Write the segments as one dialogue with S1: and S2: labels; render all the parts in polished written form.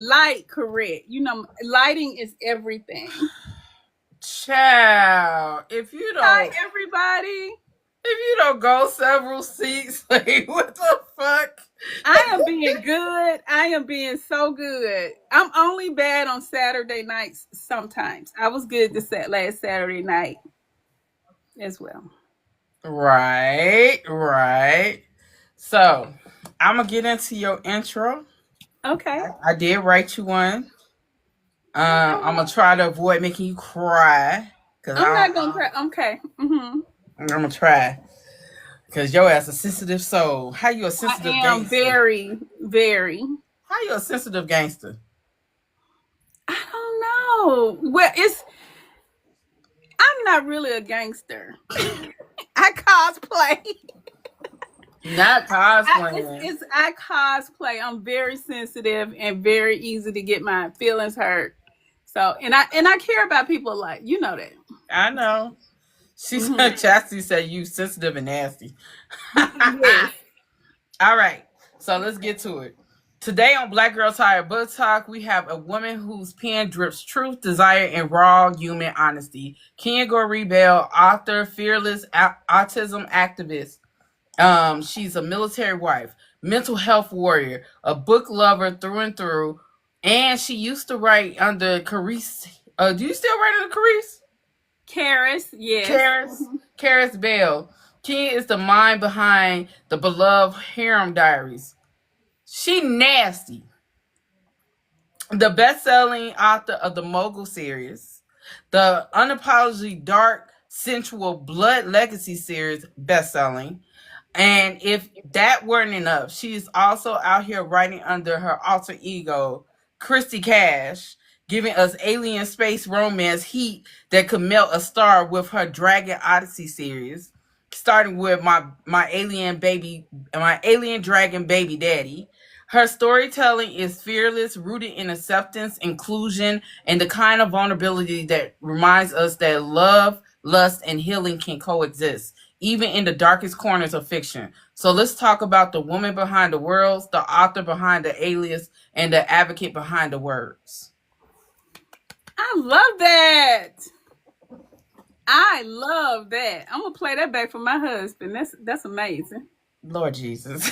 S1: Light, correct. You know, lighting is everything.
S2: Child,
S1: Hi, everybody.
S2: if you don't go several seats, like what the fuck?
S1: I am being good. I am being so good. I'm only bad on Saturday nights sometimes. I was good this last Saturday night as well.
S2: Right, right. So I'm gonna get into your intro.
S1: Okay.
S2: I did write you one. I'm gonna try to avoid making you cry because
S1: I'm not gonna cry. Okay.
S2: I'm gonna try because your ass a sensitive soul. How you a
S1: I
S2: sensitive
S1: am
S2: gangster?
S1: very, very.
S2: How you a sensitive gangster?
S1: I don't know. Well, it's. I'm not really a gangster. I cosplay.
S2: Not cosplaying.
S1: I cosplay. I'm very sensitive and very easy to get my feelings hurt. So and I care about people like you know that.
S2: I know. She said
S1: Hmm.
S2: Chastity said you sensitive and nasty.
S1: Yes.
S2: All right. So let's get to it. Today on Black Girl Tired Book Talk, we have a woman whose pen drips truth, desire, and raw human honesty. Kenya Goree-Bell, author, fearless autism activist. She's a military wife, mental health warrior, a book lover through and through, and she used to write under Carice. Do you still write under Carice?
S1: Karis, yes.
S2: Karis, Karis Bell. Kenya is the mind behind the beloved Harem Diaries. She nasty. The best-selling author of the Mogul series, the unapologetically dark, sensual Blood Legacy series, best-selling. And if that weren't enough, she's also out here writing under her alter ego, Christy Cash, giving us alien space romance heat that could melt a star with her Dragon Odyssey series, starting with my alien dragon baby daddy. Her storytelling is fearless, rooted in acceptance, inclusion, and the kind of vulnerability that reminds us that love, lust, and healing can coexist even in the darkest corners of fiction. So let's talk about the woman behind the worlds, the author behind the alias, and the advocate behind the words.
S1: I love that. I love that. I'm gonna play that back for my husband. That's amazing.
S2: Lord Jesus.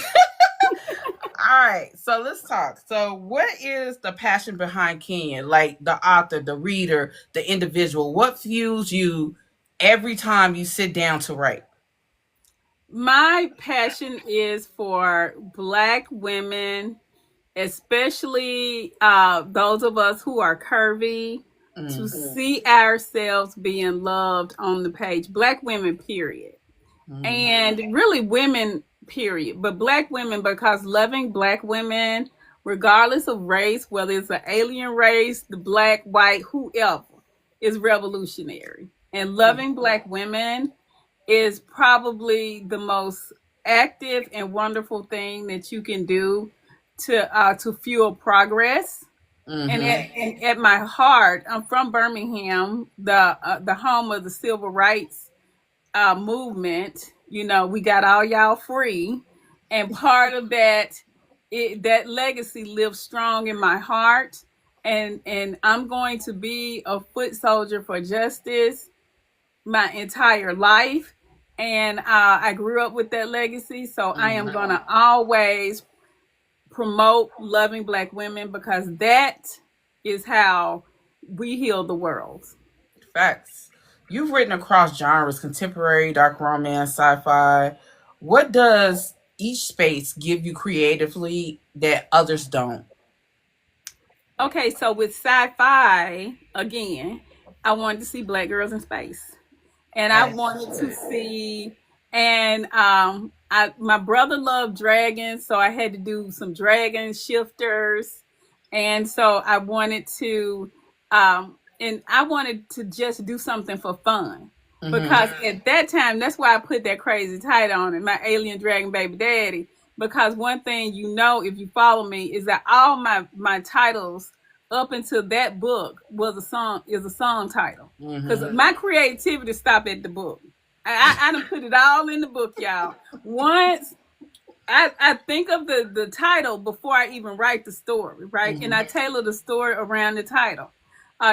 S2: All right, so let's talk. So, what is the passion behind Kenya? Like the author, the reader, the individual. What fuels you every time you sit down to write?
S1: My passion is for Black women, especially those of us who are curvy, to
S2: Mm,
S1: see ourselves being loved on the page. Black women, period.
S2: mm,
S1: And really women, period. But Black women, because loving Black women, regardless of race, whether it's an alien race, the Black, white, whoever, is revolutionary. And loving Black women is probably the most active and wonderful thing that you can do to fuel progress. And
S2: mm-hmm.
S1: at my heart, I'm from Birmingham, the home of the civil rights movement. You know, we got all y'all free, and part of that legacy lives strong in my heart. And I'm going to be a foot soldier for justice my entire life. And I grew up with that legacy, so I am
S2: Mm-hmm.
S1: gonna always promote loving Black women because that is how we heal the world.
S2: Facts. You've written across genres contemporary, dark romance, sci fi. What does each space give you creatively that others don't?
S1: Okay, so with sci-fi, again, I wanted to see Black girls in space, and I
S2: As you
S1: wanted to
S2: should.
S1: see, and I my brother loved dragons, so I had to do some dragon shifters, and so I wanted to just do something for fun.
S2: Mm-hmm.
S1: Because at that time, that's why I put that crazy title on it, my alien dragon baby daddy. Because one thing you know, if you follow me, is that all my titles up until that book was a song title. Because
S2: Mm-hmm.
S1: my creativity stopped at the book. I done put it all in the book, y'all. Once I think of the title before I even write the story, right? And
S2: Mm-hmm.
S1: I tailor the story around the title,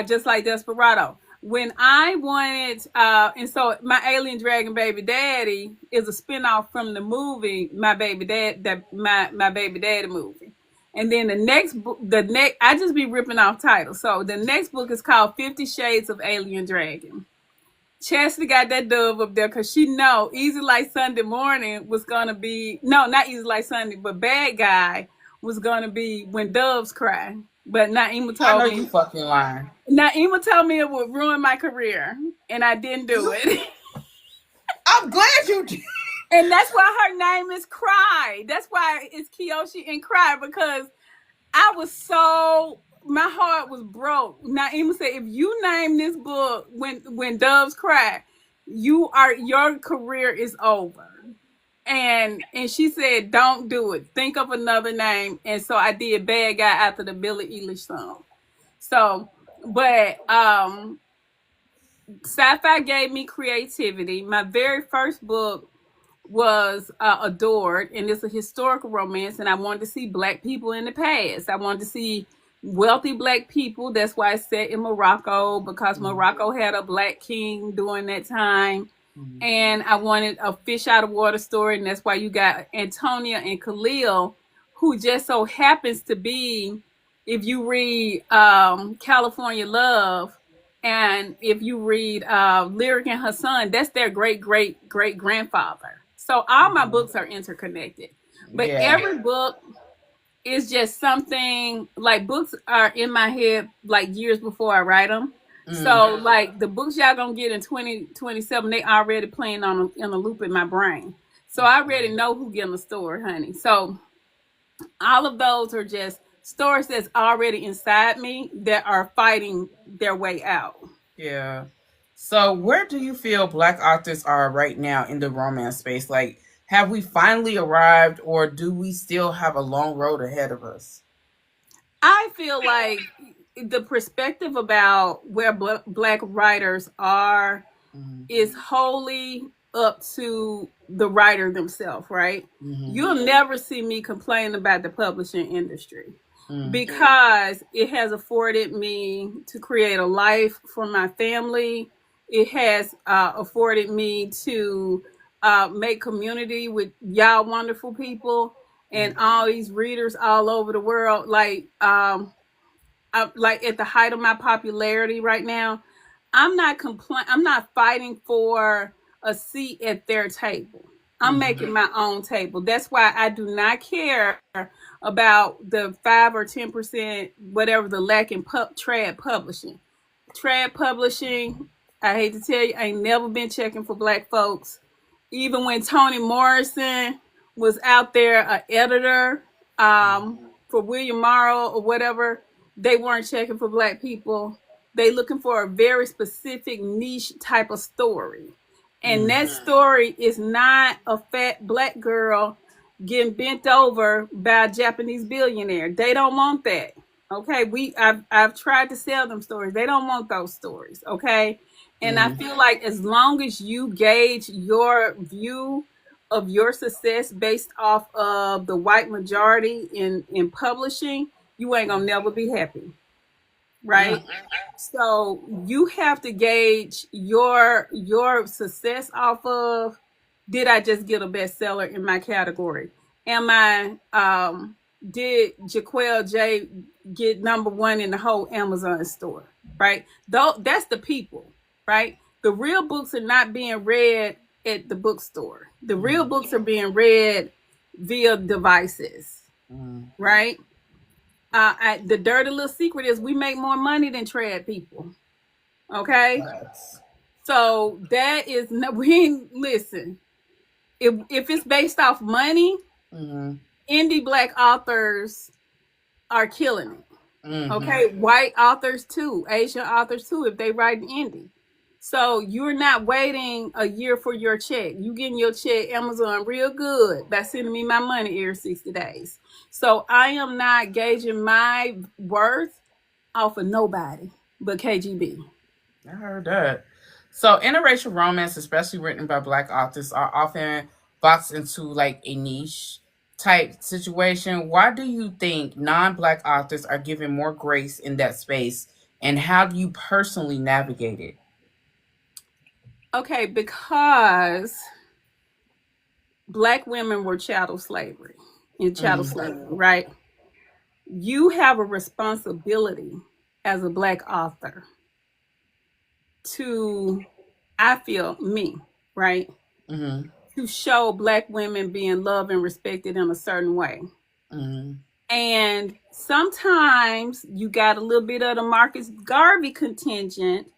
S1: just like Desparado. When I wanted, and so my Alien Dragon Baby Daddy is a spinoff from the movie My Baby Dad, that my Baby Daddy movie. And then the next book, I just be ripping off titles. So the next book is called 50 Shades of Alien Dragon. Chastity got that dove up there because she know Easy Like Sunday Morning was gonna be, no, not Easy Like Sunday, but Bad Guy was gonna be When Doves Cry. But
S2: I know you fucking lying.
S1: Naima told me it would ruin my career, and I didn't do
S2: You,
S1: it.
S2: I'm glad you did.
S1: And that's why her name is Cry. That's why it's Kiyoshi and Cry, because I was so, my heart was broke. Naima said, if you name this book When Doves Cry, your career is over. And she said, don't do it. Think of another name. And so I did Bad Guy after the Billie Eilish song. So, but sci-fi gave me creativity. My very first book was Adored, and it's a historical romance, and I wanted to see black people in the past. I wanted to see wealthy black people. That's why it's set in Morocco, because Morocco had a black king during that time.
S2: Mm-hmm.
S1: And I wanted a fish out of water story, and that's why you got Antonia and Khalil, who just so happens to be, if you read California Love, and if you read Lyric and Her Son, that's their great great great grandfather. So all my
S2: Mm-hmm.
S1: books are interconnected, but
S2: Yeah.
S1: every book is just something, like books are in my head like years before I write them.
S2: Mm.
S1: So like the books y'all gonna get in 2027, they already playing on in a loop in my brain. So I already know who getting the story, honey. So all of those are just stories that's already inside me that are fighting their way out.
S2: Yeah. So, where do you feel black authors are right now in the romance space? Like, have we finally arrived, or do we still have a long road ahead of us?
S1: I feel like the perspective about where black writers are
S2: Mm-hmm.
S1: is wholly up to the writer themselves, right?
S2: Mm-hmm.
S1: You'll never see me complain about the publishing industry,
S2: Mm-hmm.
S1: because it has afforded me to create a life for my family. It has afforded me to make community with y'all wonderful people and all these readers all over the world. Like at the height of my popularity right now, I'm not fighting for a seat at their table. I'm
S2: Mm-hmm.
S1: making my own table. That's why I do not care about the 5 or 10%, whatever the lack in trad publishing. Trad publishing, I hate to tell you, I ain't never been checking for black folks. Even when Toni Morrison was out there, an editor for William Morrow or whatever, they weren't checking for black people. They looking for a very specific niche type of story. And that story is not a fat black girl getting bent over by a Japanese billionaire. They don't want that. Okay, I've tried to sell them stories. They don't want those stories. Okay, and I
S2: Mm-hmm.
S1: feel like as long as you gauge your view of your success based off of the white majority in publishing, you ain't gonna never be happy, right? So you have to gauge your success off of, did I just get a bestseller in my category? Am I did Jaquel J get #1 in the whole Amazon store? Right? Though that's the people, right? The real books are not being read at the bookstore. The real books are being read via devices,
S2: Mm-hmm.
S1: right? The dirty little secret is we make more money than trad people. Okay,
S2: Yes.
S1: so that is no, we listen. If it's based off money,
S2: Mm-hmm.
S1: indie black authors are killing it.
S2: Mm-hmm.
S1: Okay, white authors too, Asian authors too, if they write indie. So you're not waiting a year for your check. You getting your check Amazon real good by sending me my money every 60 days. So I am not gauging my worth off of nobody but KGB.
S2: I heard that. So, interracial romance, especially written by black authors, are often boxed into like a niche. type situation, why do you think non-black authors are given more grace in that space, and how do you personally navigate it?
S1: Okay, because black women were chattel slavery in chattel
S2: Mm-hmm.
S1: slavery, right? You have a responsibility as a black author to, I feel, me, right?
S2: Mm-hmm.
S1: To show black women being loved and respected in a certain way.
S2: Mm-hmm.
S1: And sometimes you got a little bit of the Marcus Garvey contingent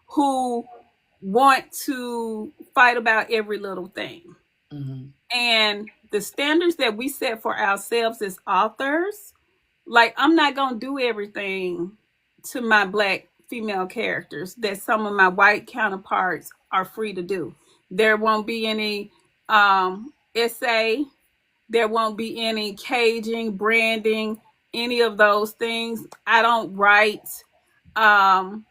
S1: who want to fight about every little thing.
S2: Mm-hmm.
S1: And the standards that we set for ourselves as authors, like I'm not going to do everything to my black female characters that some of my white counterparts are free to do. There won't be any essay, there won't be any caging, branding, any of those things. I don't write um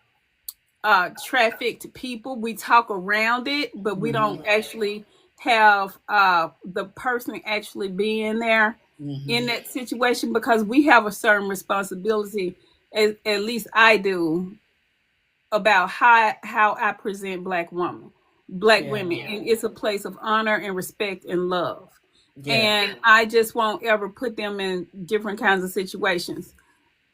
S1: trafficked people. We talk around it, but we
S2: Mm-hmm.
S1: don't actually have the person actually being there in
S2: Mm-hmm.
S1: that situation, because we have a certain responsibility, at least I do, about how I present black
S2: Yeah.
S1: women, and it's a place of honor and respect and love.
S2: Yeah.
S1: And I just won't ever put them in different kinds of situations.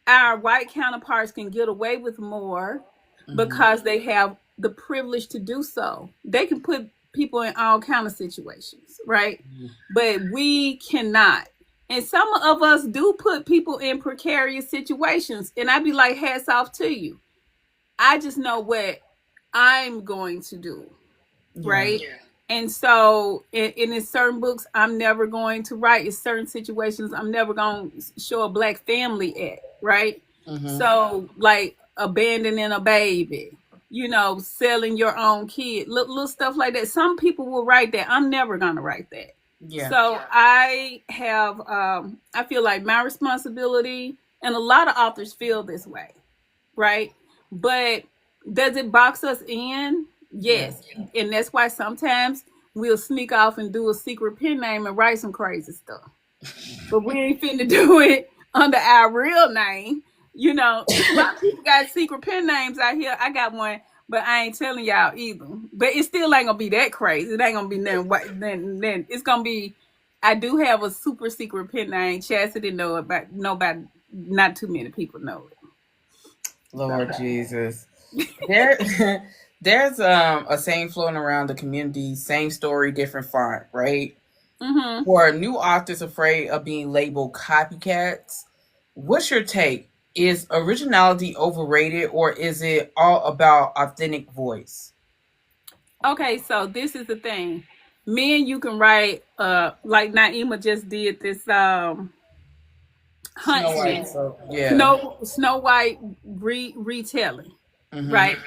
S1: Our white counterparts can get away with more
S2: Mm-hmm.
S1: because they have the privilege to do so. They can put people in all kind of situations, right? But we cannot. And some of us do put people in precarious situations. And I'd be like, hats off to you. I just know what I'm going to do,
S2: Yeah.
S1: right? Yeah. And so in certain books, I'm never going to write. In certain situations, I'm never going to show a black family at, right?
S2: Mm-hmm.
S1: So like abandoning a baby, selling your own kid, little stuff like that. Some people will write that. I'm never going to write that.
S2: Yeah.
S1: So I have, I feel like my responsibility, and a lot of authors feel this way, right? But does it box us in?
S2: Yeah.
S1: Yes. And that's why sometimes we'll sneak off and do a secret pen name and write some crazy stuff. But we ain't finna do it under our real name. A lot of people got secret pen names out here. I got one, but I ain't telling y'all either. But it still ain't gonna be that crazy. It ain't gonna be nothing. Then it's gonna be. I do have a super secret pen name. Chastity know it, but nobody, not too many people know it.
S2: Lord
S1: So.
S2: Jesus. There there's a saying floating around the community, same story, different font, right?
S1: Mm-hmm.
S2: For new authors afraid of being labeled copycats, what's your take? Is originality overrated, or is it all about authentic voice?
S1: Okay, so this is the thing. Me and you can write, like Naima just did this
S2: Snow White,
S1: Huntsman,
S2: so yeah.
S1: Snow White retelling,
S2: Mm-hmm.
S1: right?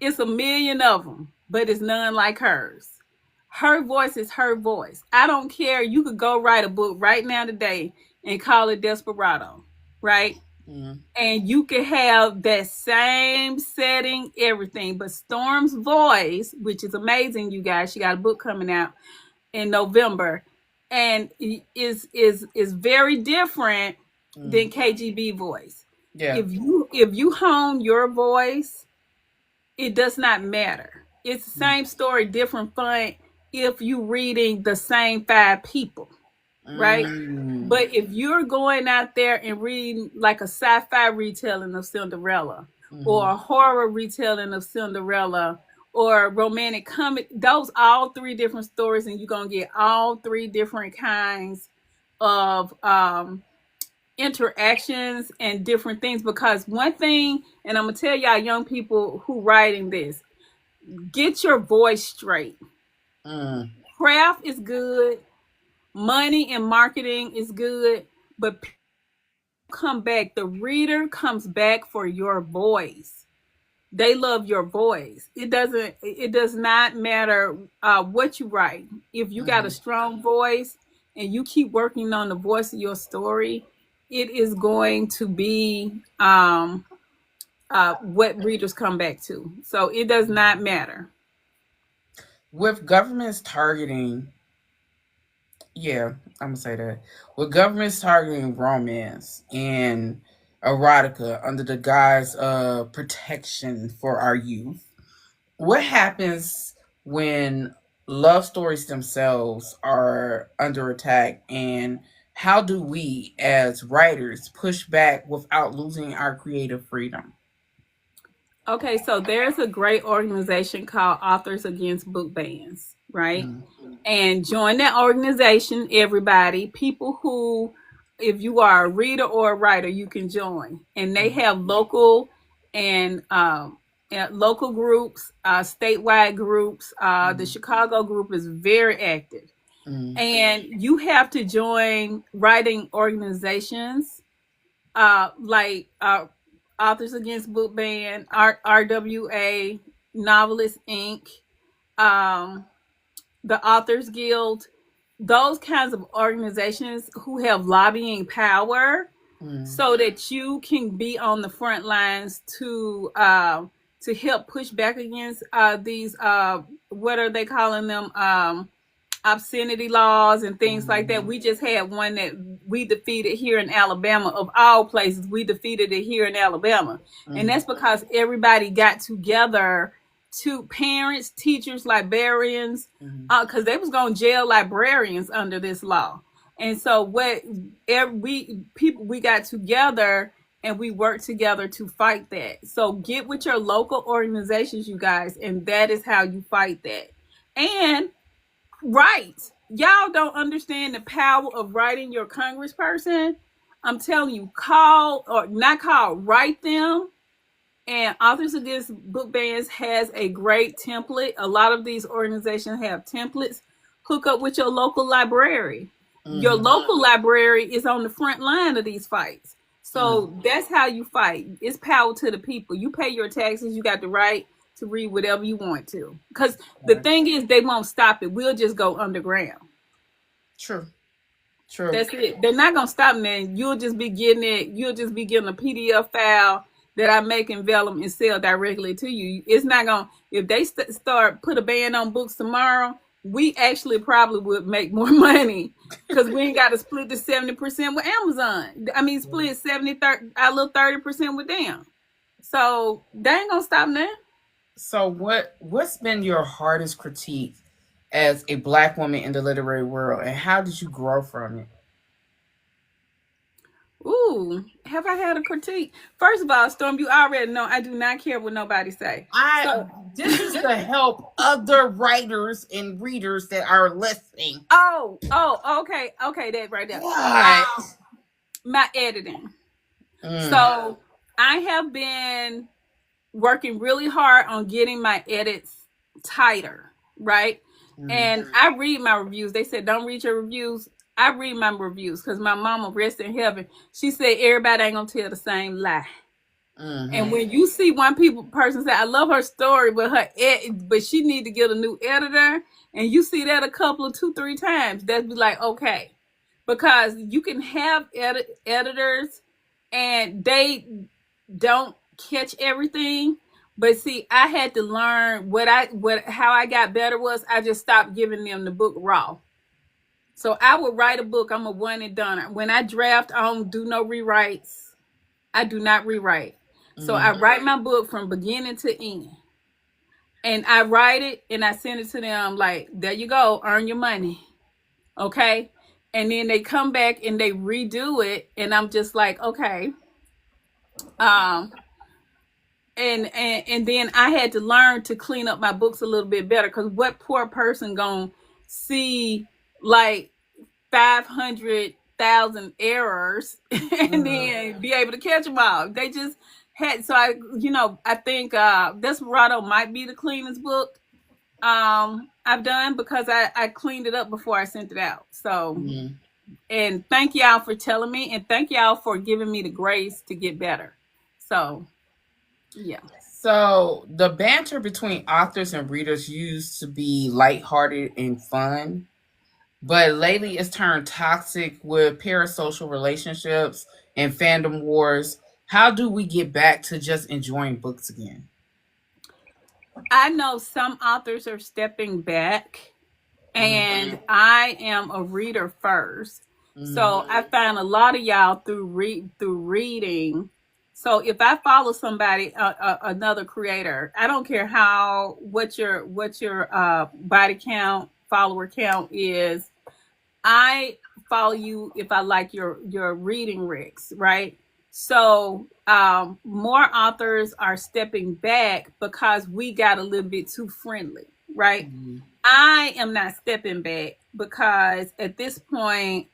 S1: It's a million of them, but it's none like hers. Her voice is her voice. I don't care. You could go write a book right now today and call it Desparado, right?
S2: Mm-hmm.
S1: And you can have that same setting, everything. But Storm's voice, which is amazing, you guys. She got a book coming out in November, and is very different than KGB voice.
S2: Yeah.
S1: If you hone your voice, it does not matter. It's the same story, different font. If you reading the same five people, right?
S2: Mm.
S1: But if you're going out there and reading like a sci-fi retelling of Cinderella, or a horror retelling of Cinderella, or a romantic comedy, those all three different stories, and you're gonna get all three different kinds of interactions and different things. Because one thing, and I'm gonna tell y'all young people who writing this, get your voice straight.
S2: Mm.
S1: Craft is good, money and marketing is good, but come back. The reader comes back for your voice. They love your voice. It does not matter what you write. If you got a strong voice and you keep working on the voice of your story, it is going to be what readers come back to. So it does not matter.
S2: With governments targeting Yeah, I'm gonna say that. With governments targeting romance and erotica under the guise of protection for our youth, what happens when love stories themselves are under attack, and how do we as writers push back without losing our creative freedom?
S1: Okay, so there's a great organization called Authors Against Book Bans, right?
S2: Mm,
S1: And join that organization, everybody. People who, if you are a reader or a writer, you can join. And they
S2: mm,
S1: have local and local groups, statewide groups. The
S2: mm,
S1: Chicago group is very active.
S2: mm,
S1: And you have to join writing organizations like Authors Against Book Ban, RWA, Novelists Inc., um, the Authors Guild, those kinds of organizations who have lobbying power
S2: mm,
S1: so that you can be on the front lines to help push back against these what are they calling them, obscenity laws and things like that.
S2: mm,
S1: We just had one that we defeated here in Alabama. Of all places, we defeated it here in Alabama. And
S2: mm,
S1: that's because everybody got together, to parents, teachers, librarians,
S2: mm.
S1: because they was going to jail librarians under this law. And so we got together and we worked together to fight that. So get with your local organizations, you guys, and that is how you fight that. And right. Y'all don't understand the power of writing your congressperson. I'm telling you, call or not call, write them. And Authors Against Book Bans has a great template. A lot of these organizations have templates. Hook up with your local library. Your
S2: Mhm.
S1: local library is on the front line of these fights.
S2: Mm.
S1: So that's how you fight. It's power to the people. You pay your taxes, you got the right to read whatever you want to. Because the
S2: Right.
S1: thing is, they won't stop it. We'll just go underground.
S2: True. True.
S1: That's it. They're not gonna stop, man. You'll just be getting it. You'll just be getting a PDF file that I make in Vellum and sell directly to you. It's not gonna. If they start put a ban on books tomorrow, we actually probably would make more money because we ain't got to split the 70% with Amazon. I mean, split 70, 30, our little 30% with them. So they ain't gonna stop now.
S2: So what's been your hardest critique as a black woman in the literary world, and how did you grow from it?
S1: Ooh, have I had a critique? First of all, Storm, you already know I do not care what nobody say.
S2: I
S1: So,
S2: This is to help other writers and readers that are listening.
S1: okay, that right there.
S2: What?
S1: My editing.
S2: Mm,
S1: So I have been working really hard on getting my edits tighter, right?
S2: mm,
S1: And I read my reviews. They said don't read your reviews. I read my reviews because my mama rests in heaven. She said everybody ain't gonna tell the same lie. And
S2: mm-hmm,
S1: when you see one person say, "I love her story, but but she need to get a new editor," and you see that a couple of 2-3 times, that'd be like, okay, because you can have editors, and they don't catch everything. But see, I had to learn how I got better was I just stopped giving them the book raw. So I would write a book. I'm a one and done. When I draft, I don't do no rewrites. I do not rewrite. So I
S2: mm,
S1: write my book from beginning to end. And I write it and I send it to them like, there you go, earn your money. Okay. And then they come back and they redo it. And I'm just like, okay. Um, and then I had to learn to clean up my books a little bit better because what poor person gonna see like 500,000 errors and
S2: mm.
S1: then be able to catch them all. They just had, so I think Desparado might be the cleanest book I've done because I cleaned it up before I sent it out. So,
S2: Mm.
S1: and thank y'all for telling me, and thank y'all for giving me the grace to get better. So, yeah.
S2: So the banter between authors and readers used to be lighthearted and fun, but lately it's turned toxic with parasocial relationships and fandom wars. How do we get back to just enjoying books again?
S1: I know some authors are stepping back and I am a reader first.
S2: Mm-hmm.
S1: So I find a lot of y'all through reading. So if I follow somebody, another creator, I don't care what your body count, follower count is. I follow you if I like your reading rigs, right? So more authors are stepping back because we got a little bit too friendly, right?
S2: Mm-hmm.
S1: I am not stepping back because at this point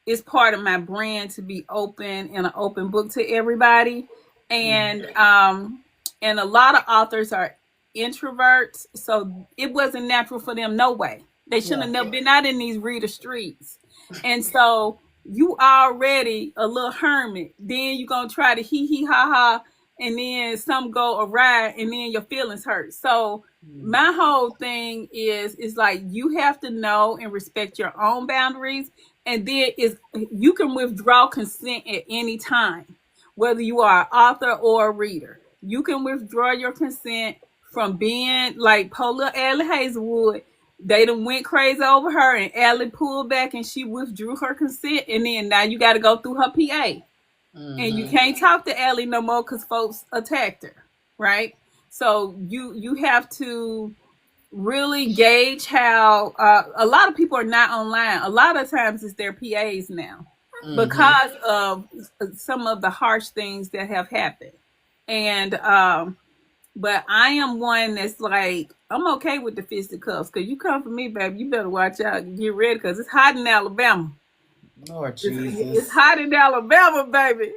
S1: it's part of my brand to be open and an open book to everybody. And a lot of authors are introverts, so it wasn't natural for them. No way. They shouldn't
S2: Yeah.
S1: have never been out in these reader streets. And so you already a little hermit. Then you gonna try to hee hee ha ha, and then some go awry, and then your feelings hurt. So my whole thing is like you have to know and respect your own boundaries, and then is you can withdraw consent at any time, whether you are an author or a reader. You can withdraw your consent from being like poor little Allie Hazelwood. They done went crazy over her, and Allie pulled back and she withdrew her consent, and then now you got to go through her PA, and you
S2: Mm-hmm.
S1: can't talk to Allie no more because folks attacked her, right? So you have to really gauge how a lot of people are not online. A lot of times it's their PAs now
S2: Mm-hmm.
S1: because of some of the harsh things that have happened. And but I am one that's like I'm okay with the fisticuffs because you come for me, baby. You better watch out and get ready because it's hot in Alabama.
S2: Lord
S1: It's
S2: Jesus.
S1: hot in Alabama, baby.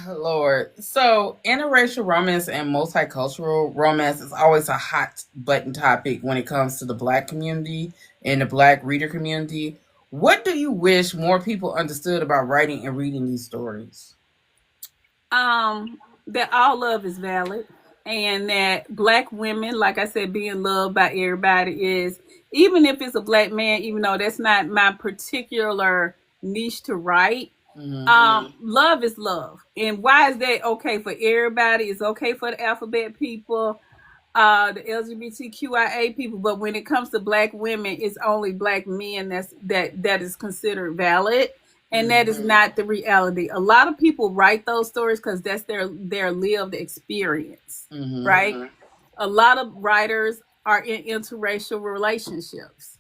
S2: Lord. So, interracial romance and multicultural romance is always a hot button topic when it comes to the Black community and the Black reader community. What do you wish more people understood about writing and reading these stories?
S1: That all love is valid, and that black women, like I said, being loved by everybody is, even if it's a black man, even though that's not my particular niche to write.
S2: Mm-hmm.
S1: Love is love, and why is that okay for everybody? It's okay for the alphabet people, the LGBTQIA people, but when it comes to black women, it's only black men that is considered valid, and that is not the reality. A lot of people write those stories because that's their lived experience,
S2: Mm-hmm.
S1: right? A lot of writers are in interracial relationships,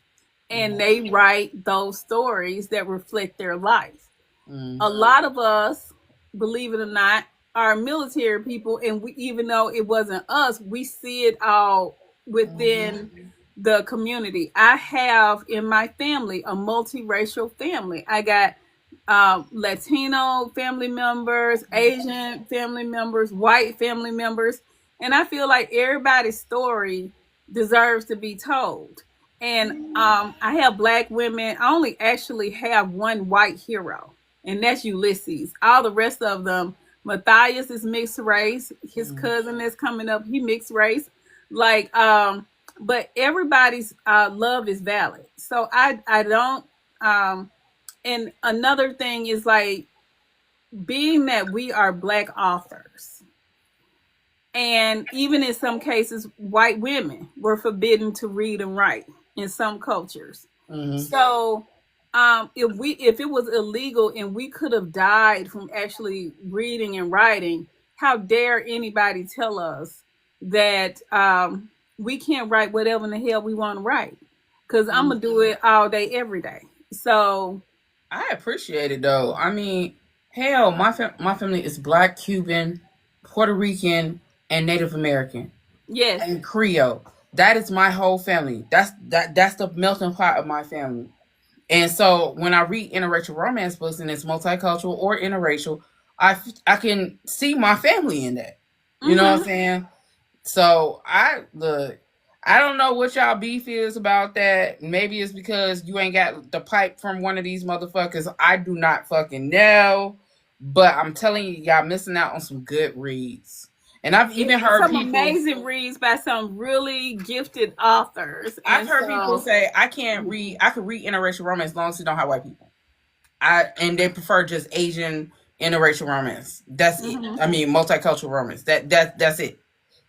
S1: and they write those stories that reflect their life.
S2: Mm-hmm.
S1: A lot of us, believe it or not, are military people, and we, even though it wasn't us, we see it all within the community. I have in my family a multiracial family. I got Latino family members, Asian family members, white family members, and I feel like everybody's story deserves to be told. And I have black women. I only actually have one white hero, and that's Ulysses. All the rest of them, Matthias is mixed race. His cousin that's coming up, he mixed race. Like, but everybody's love is valid. So I don't. And another thing is like being that we are black authors, and even in some cases, white women were forbidden to read and write in some cultures.
S2: Mm-hmm.
S1: So if it was illegal and we could have died from actually reading and writing, how dare anybody tell us that we can't write whatever in the hell we want to write? Because I'm gonna do it all day, every day. So
S2: I appreciate it though. I mean, hell, my family is Black, Cuban, Puerto Rican, and Native American,
S1: yes.
S2: and Creole. That is my whole family. That's the melting pot of my family. And so when I read interracial romance books and it's multicultural or interracial, I can see my family in that. You know what I'm
S1: Mm-hmm.
S2: saying? So I look. I don't know what y'all beef is about that. Maybe it's because you ain't got the pipe from one of these motherfuckers. I do not fucking know. But I'm telling you, y'all missing out on some good reads. And I've even
S1: It's
S2: heard
S1: some
S2: people.
S1: amazing reads by some really gifted authors,
S2: I've
S1: and
S2: heard people
S1: so
S2: say I can't read. I could read interracial romance as long as you don't have white people. And they prefer just Asian interracial romance. That's it.
S1: mhm.
S2: I mean, multicultural romance. That's it.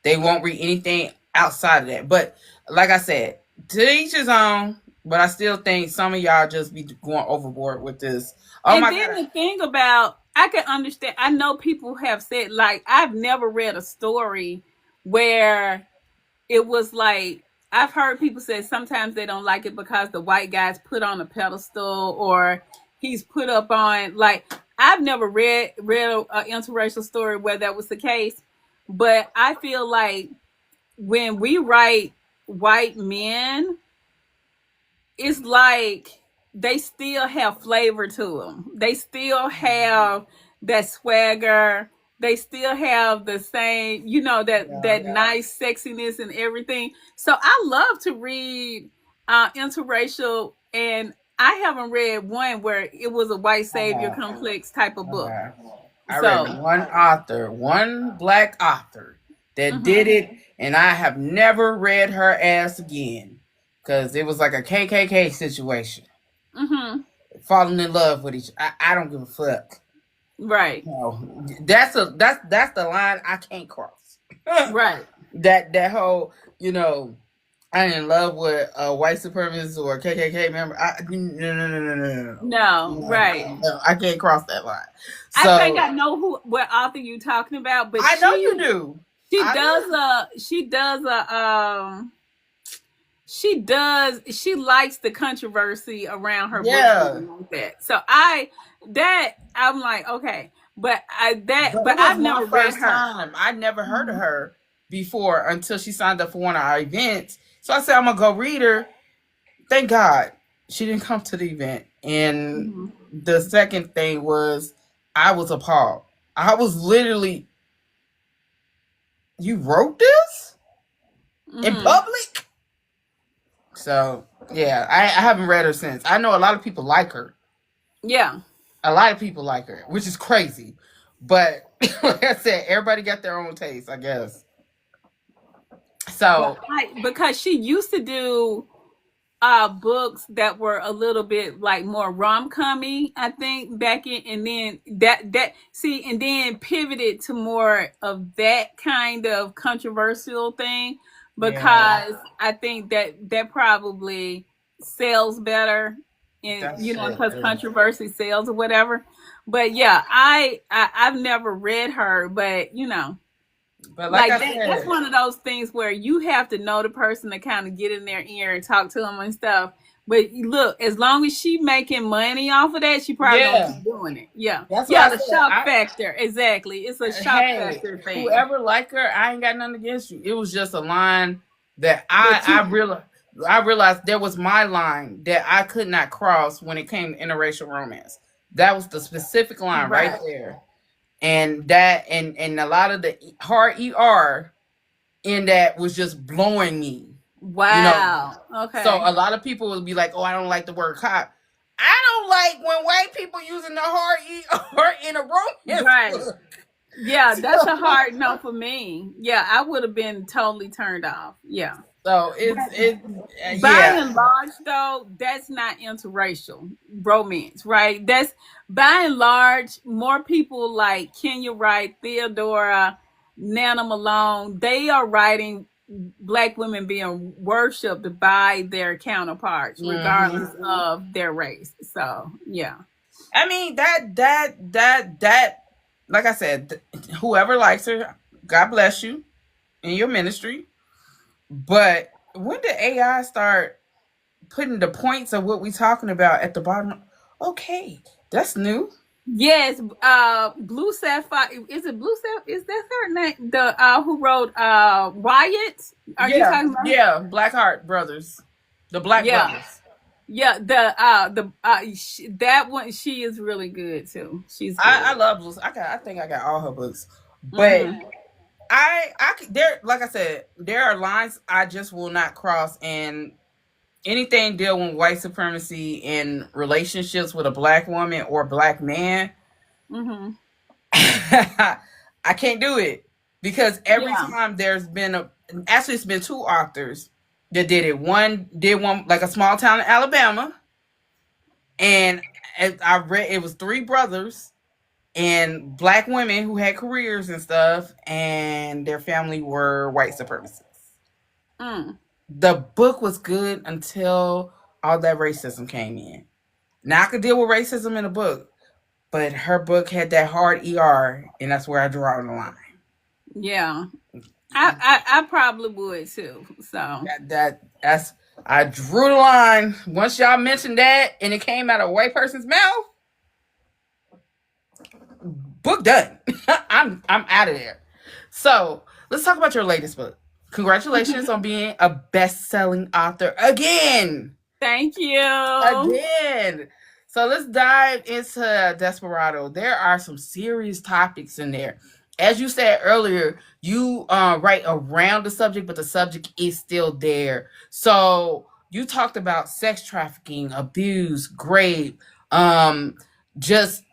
S2: They won't read anything outside of that. But like I said, to each his own. But I still think some of y'all just be going overboard with this. Oh
S1: And
S2: my
S1: then
S2: god.
S1: the thing about, I can understand, I know people have said, like, I've never read a story where it was like, I've heard people say sometimes they don't like it because the white guy's put on a pedestal, or he's put up on, like, I've never read an interracial story where that was the case. But I feel like when we write white men, it's like they still have flavor to them. They still have that swagger. They still have the same, that nice sexiness and everything. So I love to read interracial, and I haven't read one where it was a white
S2: I
S1: savior
S2: have.
S1: complex type of
S2: I
S1: book.
S2: have. I read
S1: So,
S2: one black author that did
S1: mhm,
S2: it, and I have never read her ass again because it was like a KKK situation,
S1: mhm,
S2: falling in love with each. I don't give a fuck.
S1: right,
S2: No, that's the line I can't cross.
S1: right,
S2: That whole, I in love with a white supremacist or a KKK member. No, no, no, no, no, no, no,
S1: no,
S2: no,
S1: right.
S2: no, I can't cross that line.
S1: I think
S2: So
S1: I know what author you talking about, but
S2: I know you do.
S1: she
S2: I
S1: does
S2: know.
S1: she likes the controversy around her books and
S2: Yeah,
S1: everything like that. So I'm like, okay,
S2: but
S1: but
S2: it was
S1: I've
S2: my
S1: never read
S2: first
S1: her.
S2: time. I'd never heard of
S1: Mhm.
S2: her before until she signed up for one of our events. So I said I'm gonna go read her. Thank God she didn't come to the event. And
S1: Mhm.
S2: the second thing was I was appalled. I was literally, you wrote this in
S1: Mhm.
S2: public? So yeah, I haven't read her since. I know a lot of people like her.
S1: Yeah.
S2: A lot of people like her, which is crazy. But like I said, everybody got their own taste, I guess.
S1: But
S2: So
S1: because she used to do books that were a little bit like more rom-commy, I think, back in, and then and then pivoted to more of that kind of controversial thing,
S2: yeah,
S1: because I think that probably sells better, and
S2: that shit.
S1: because controversy sells or whatever. But yeah, I've never read her, but
S2: But like
S1: like
S2: I
S1: that's
S2: said,
S1: one of those things where you have to know the person to kind of get in their ear and talk to them and stuff. But look, as long as she making money off of that, she probably gonna
S2: yeah,
S1: keep doing it. Yeah,
S2: that's why
S1: yeah,
S2: I
S1: the
S2: said
S1: shock factor, exactly. It's a shock
S2: hey,
S1: factor thing.
S2: whoever like her, I ain't got nothing against you. It was just a line that
S1: That you
S2: I realized there was my line that I could not cross when it came to interracial romance. That was the specific line right
S1: right?
S2: there. And that and a lot of the hard ER in that was just blowing me. You know,
S1: Wow.
S2: so
S1: Okay.
S2: a lot of people will be like, "Oh, I don't like the word cop." I don't like when white people using the hard ER in a romance
S1: Right.
S2: book.
S1: Yeah, that's a
S2: So,
S1: hard no for me. Yeah, I would have been totally turned off. Yeah.
S2: so
S1: But
S2: it's
S1: by
S2: yeah,
S1: and large, though, that's not interracial romance, right? That's by and large, more people like Kenya Wright, Theodora, Nana Malone, they are writing black women being worshipped by their counterparts, regardless
S2: hmm.
S1: of their race. So, yeah.
S2: I mean that like I said, whoever likes her, God bless you in your ministry. But when did AI start putting the points of what we talking about at the bottom? Okay, that's new.
S1: Yes, Blue Sapphire. Is it Blue Sapphire? Is that her name? The who wrote Wyatt? Are you
S2: Yeah,
S1: talking about?
S2: yeah, Blackheart Brothers, the Black
S1: Yeah,
S2: Brothers.
S1: yeah. That one, she is really good too. She's
S2: I
S1: good.
S2: love Blue. I think I got all her books, but
S1: Mm-hmm.
S2: there, like I said, there are lines I just will not cross, and anything dealing with white supremacy in relationships with a black woman or black man,
S1: Mm-hmm.
S2: I can't do it because every
S1: Yeah.
S2: time there's been actually it's been two authors that did it. One did one like a small town in Alabama, and I read it was three brothers and black women who had careers and stuff, and their family were white supremacists.
S1: Mm.
S2: The book was good until all that racism came in. Now I could deal with racism in a book, but her book had that hard ER, and that's where I draw the line.
S1: Yeah. I probably would too. So
S2: That's I drew the line. Once y'all mentioned that and it came out of a white person's mouth, book done. I'm out of there. So let's talk about your latest book. Congratulations on being a best-selling author again.
S1: Thank you.
S2: Again. So let's dive into Desparado. There are some serious topics in there. As you said earlier, you write around the subject, but the subject is still there. So you talked about sex trafficking, abuse, rape, just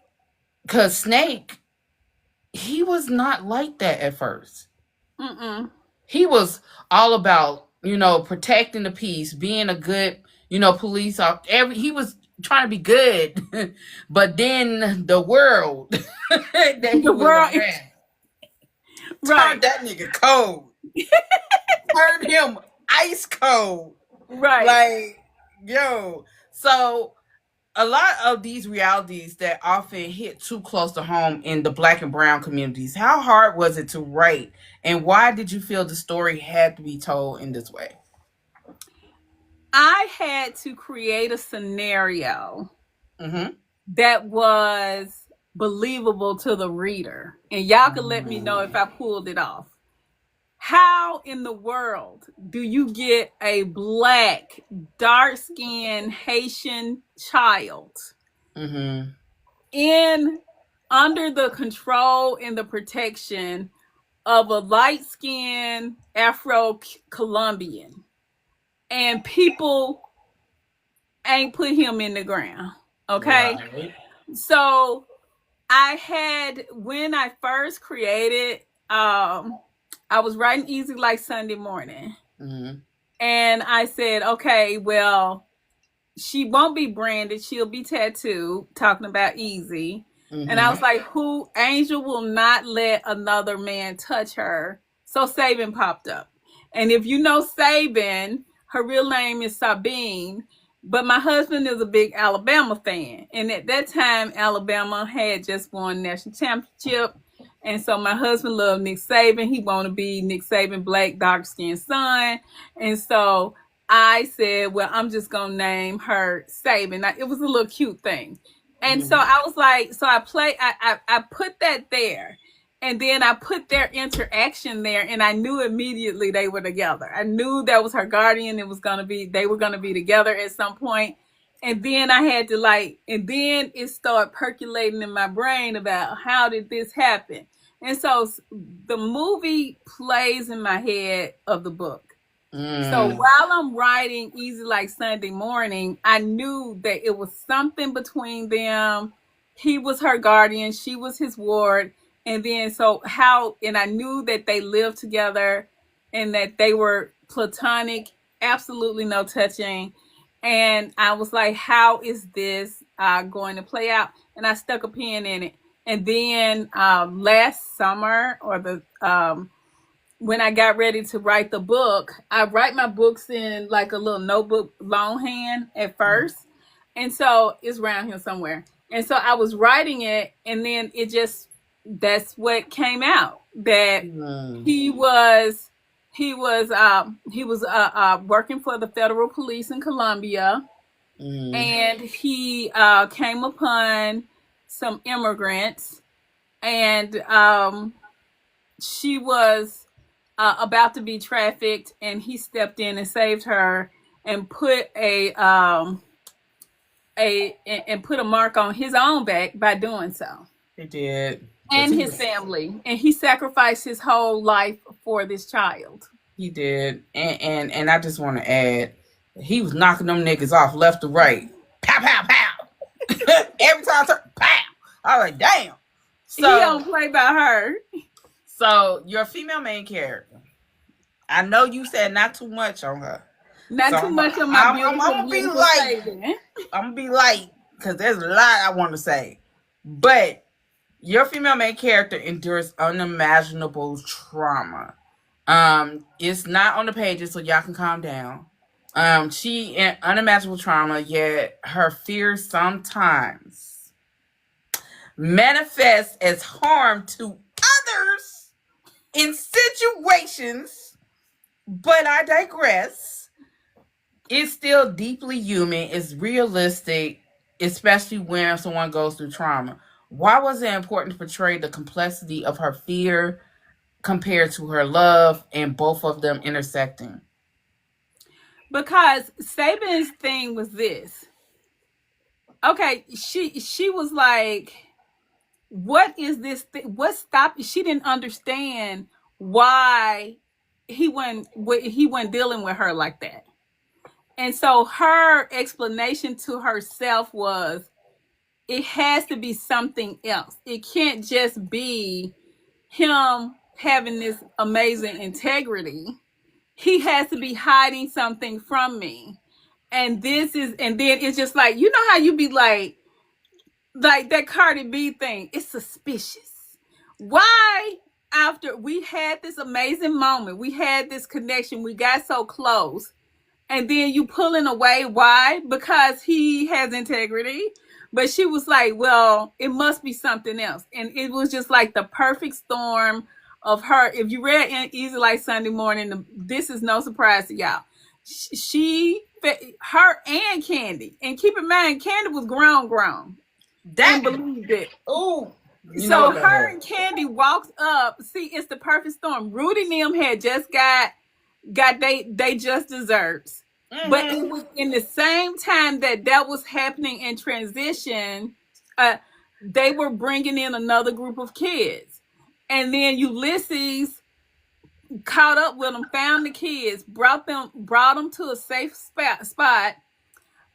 S2: because Snake, he was not like that at first.
S1: Mm-mm.
S2: He was all about, protecting the peace, being a good, police officer. He was trying to be good, but then the world that he was around turned that nigga cold. Turned him ice cold.
S1: Right.
S2: Like, yo. So a lot of these realities that often hit too close to home in the Black and brown communities, how hard was it to write, and why did you feel the story had to be told in this way?
S1: I had to create a scenario that was believable to the reader, and y'all can let me know if I pulled it off. How in the world do you get a Black, dark-skinned Haitian child in under the control and the protection of a light-skinned Afro-Colombian, and people ain't put him in the ground? Okay. Right. So when I first created, I was writing Easy Like Sunday Morning. And I said, okay, well, she won't be branded. She'll be tattooed, talking about Easy. And I was like, Angel will not let another man touch her. So Sabin popped up. And if you know Sabin, her real name is Sabine. But my husband is a big Alabama fan. And at that time, Alabama had just won national championship. And so my husband loved Nick Saban. He wanted to be Nick Saban, Black, dark-skinned son. And so I said, well, I'm just going to name her Saban. Now, it was a little cute thing. And so I was like, I put that there. And then I put their interaction there, and I knew immediately they were together. I knew that was her guardian. They were going to be together at some point. And then I had to and then it started percolating in my brain about how did this happen? And so the movie plays in my head of the book. So while I'm writing Easy Like Sunday Morning, I knew that it was something between them. He was her guardian. She was his ward. And then and I knew that they lived together and that they were platonic, absolutely no touching. And I was like, how is this going to play out? And I stuck a pin in it. And then last summer, when I got ready to write the book, I write my books in like a little notebook longhand at first. And so it's around here somewhere. And so I was writing it, and then that's what came out, that he was working for the federal police in Colombia, and he came upon some immigrants, and she was about to be trafficked, and he stepped in and saved her and put a mark on his own back by doing so.
S2: He did.
S1: And his family. And he sacrificed his whole life for this child.
S2: He did. And I just want to add, he was knocking them niggas off left to right. Pow, pow, pow. Every time I turn, pow. I was like, damn. So,
S1: he don't play by her.
S2: So, you're a female main character. I know you said not too much on her.
S1: Not too much on my beautiful,
S2: I'm going to be light. I'm going to be light because there's a lot I want to say. But your female main character endures unimaginable trauma. It's not on the pages, so y'all can calm down. She in unimaginable trauma, yet her fears sometimes manifest as harm to others in situations. But I digress. It's still deeply human. It's realistic, especially when someone goes through trauma. Why was it important to portray the complexity of her fear compared to her love and both of them intersecting?
S1: Because Saban's thing was this. Okay, she was like, what is this thing? What stopped? She didn't understand why he wasn't dealing with her like that. And so her explanation to herself was, it has to be something else. It can't just be him having this amazing integrity. He has to be hiding something from me. And then it's just like, you know how you be like that Cardi B thing. It's suspicious. Why, after we had this amazing moment, we had this connection, we got so close, and then you pulling away? Why? Because he has integrity. But she was like, well, it must be something else. And it was just like the perfect storm of her. If you read in Easy Like Sunday Morning, this is no surprise to y'all. She, her and Candy, and keep in mind, Candy was grown, and
S2: That
S1: believed it.
S2: oh, you know
S1: So
S2: what that
S1: her
S2: is.
S1: and Candy walked up. See, it's the perfect storm. Rudy and them had just got they just desserts. But it was in the same time that was happening in transition, uh, they were bringing in another group of kids. And then Ulysses caught up with them, found the kids, brought them to a safe spot.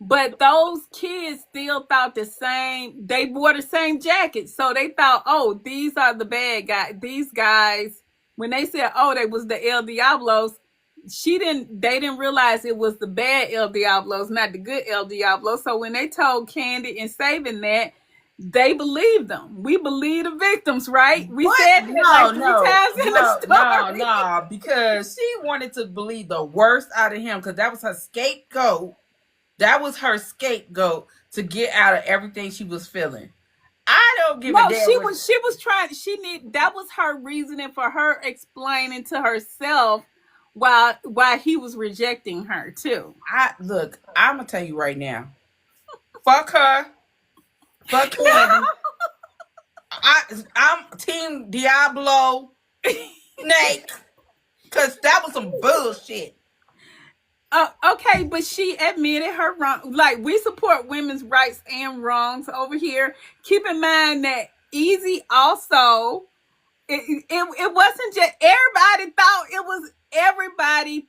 S1: But those kids still thought the same. They wore the same jackets, so they thought, "Oh, these are the bad guys." These guys, when they said, "Oh, they was the El Diablos," they didn't realize it was the bad El Diablos, not the good El Diablos. So when they told Candy and Saving that, they believed them. We believe the victims, right? We
S2: What?
S1: said that
S2: No,
S1: like three
S2: no,
S1: times in the story.
S2: no, because she wanted to believe the worst out of him because that was her scapegoat. That was her scapegoat to get out of everything she was feeling. I don't give a
S1: No,
S2: damn.
S1: she was trying. That was her reasoning for her explaining to herself why he was rejecting her too.
S2: Look, I'm gonna tell you right now. Fuck her. Fuck Candy. I'm Team Diablo Snake. Cause that was some bullshit.
S1: Okay, but she admitted her wrong. Like, we support women's rights and wrongs over here. Keep in mind that Easy also, it wasn't just everybody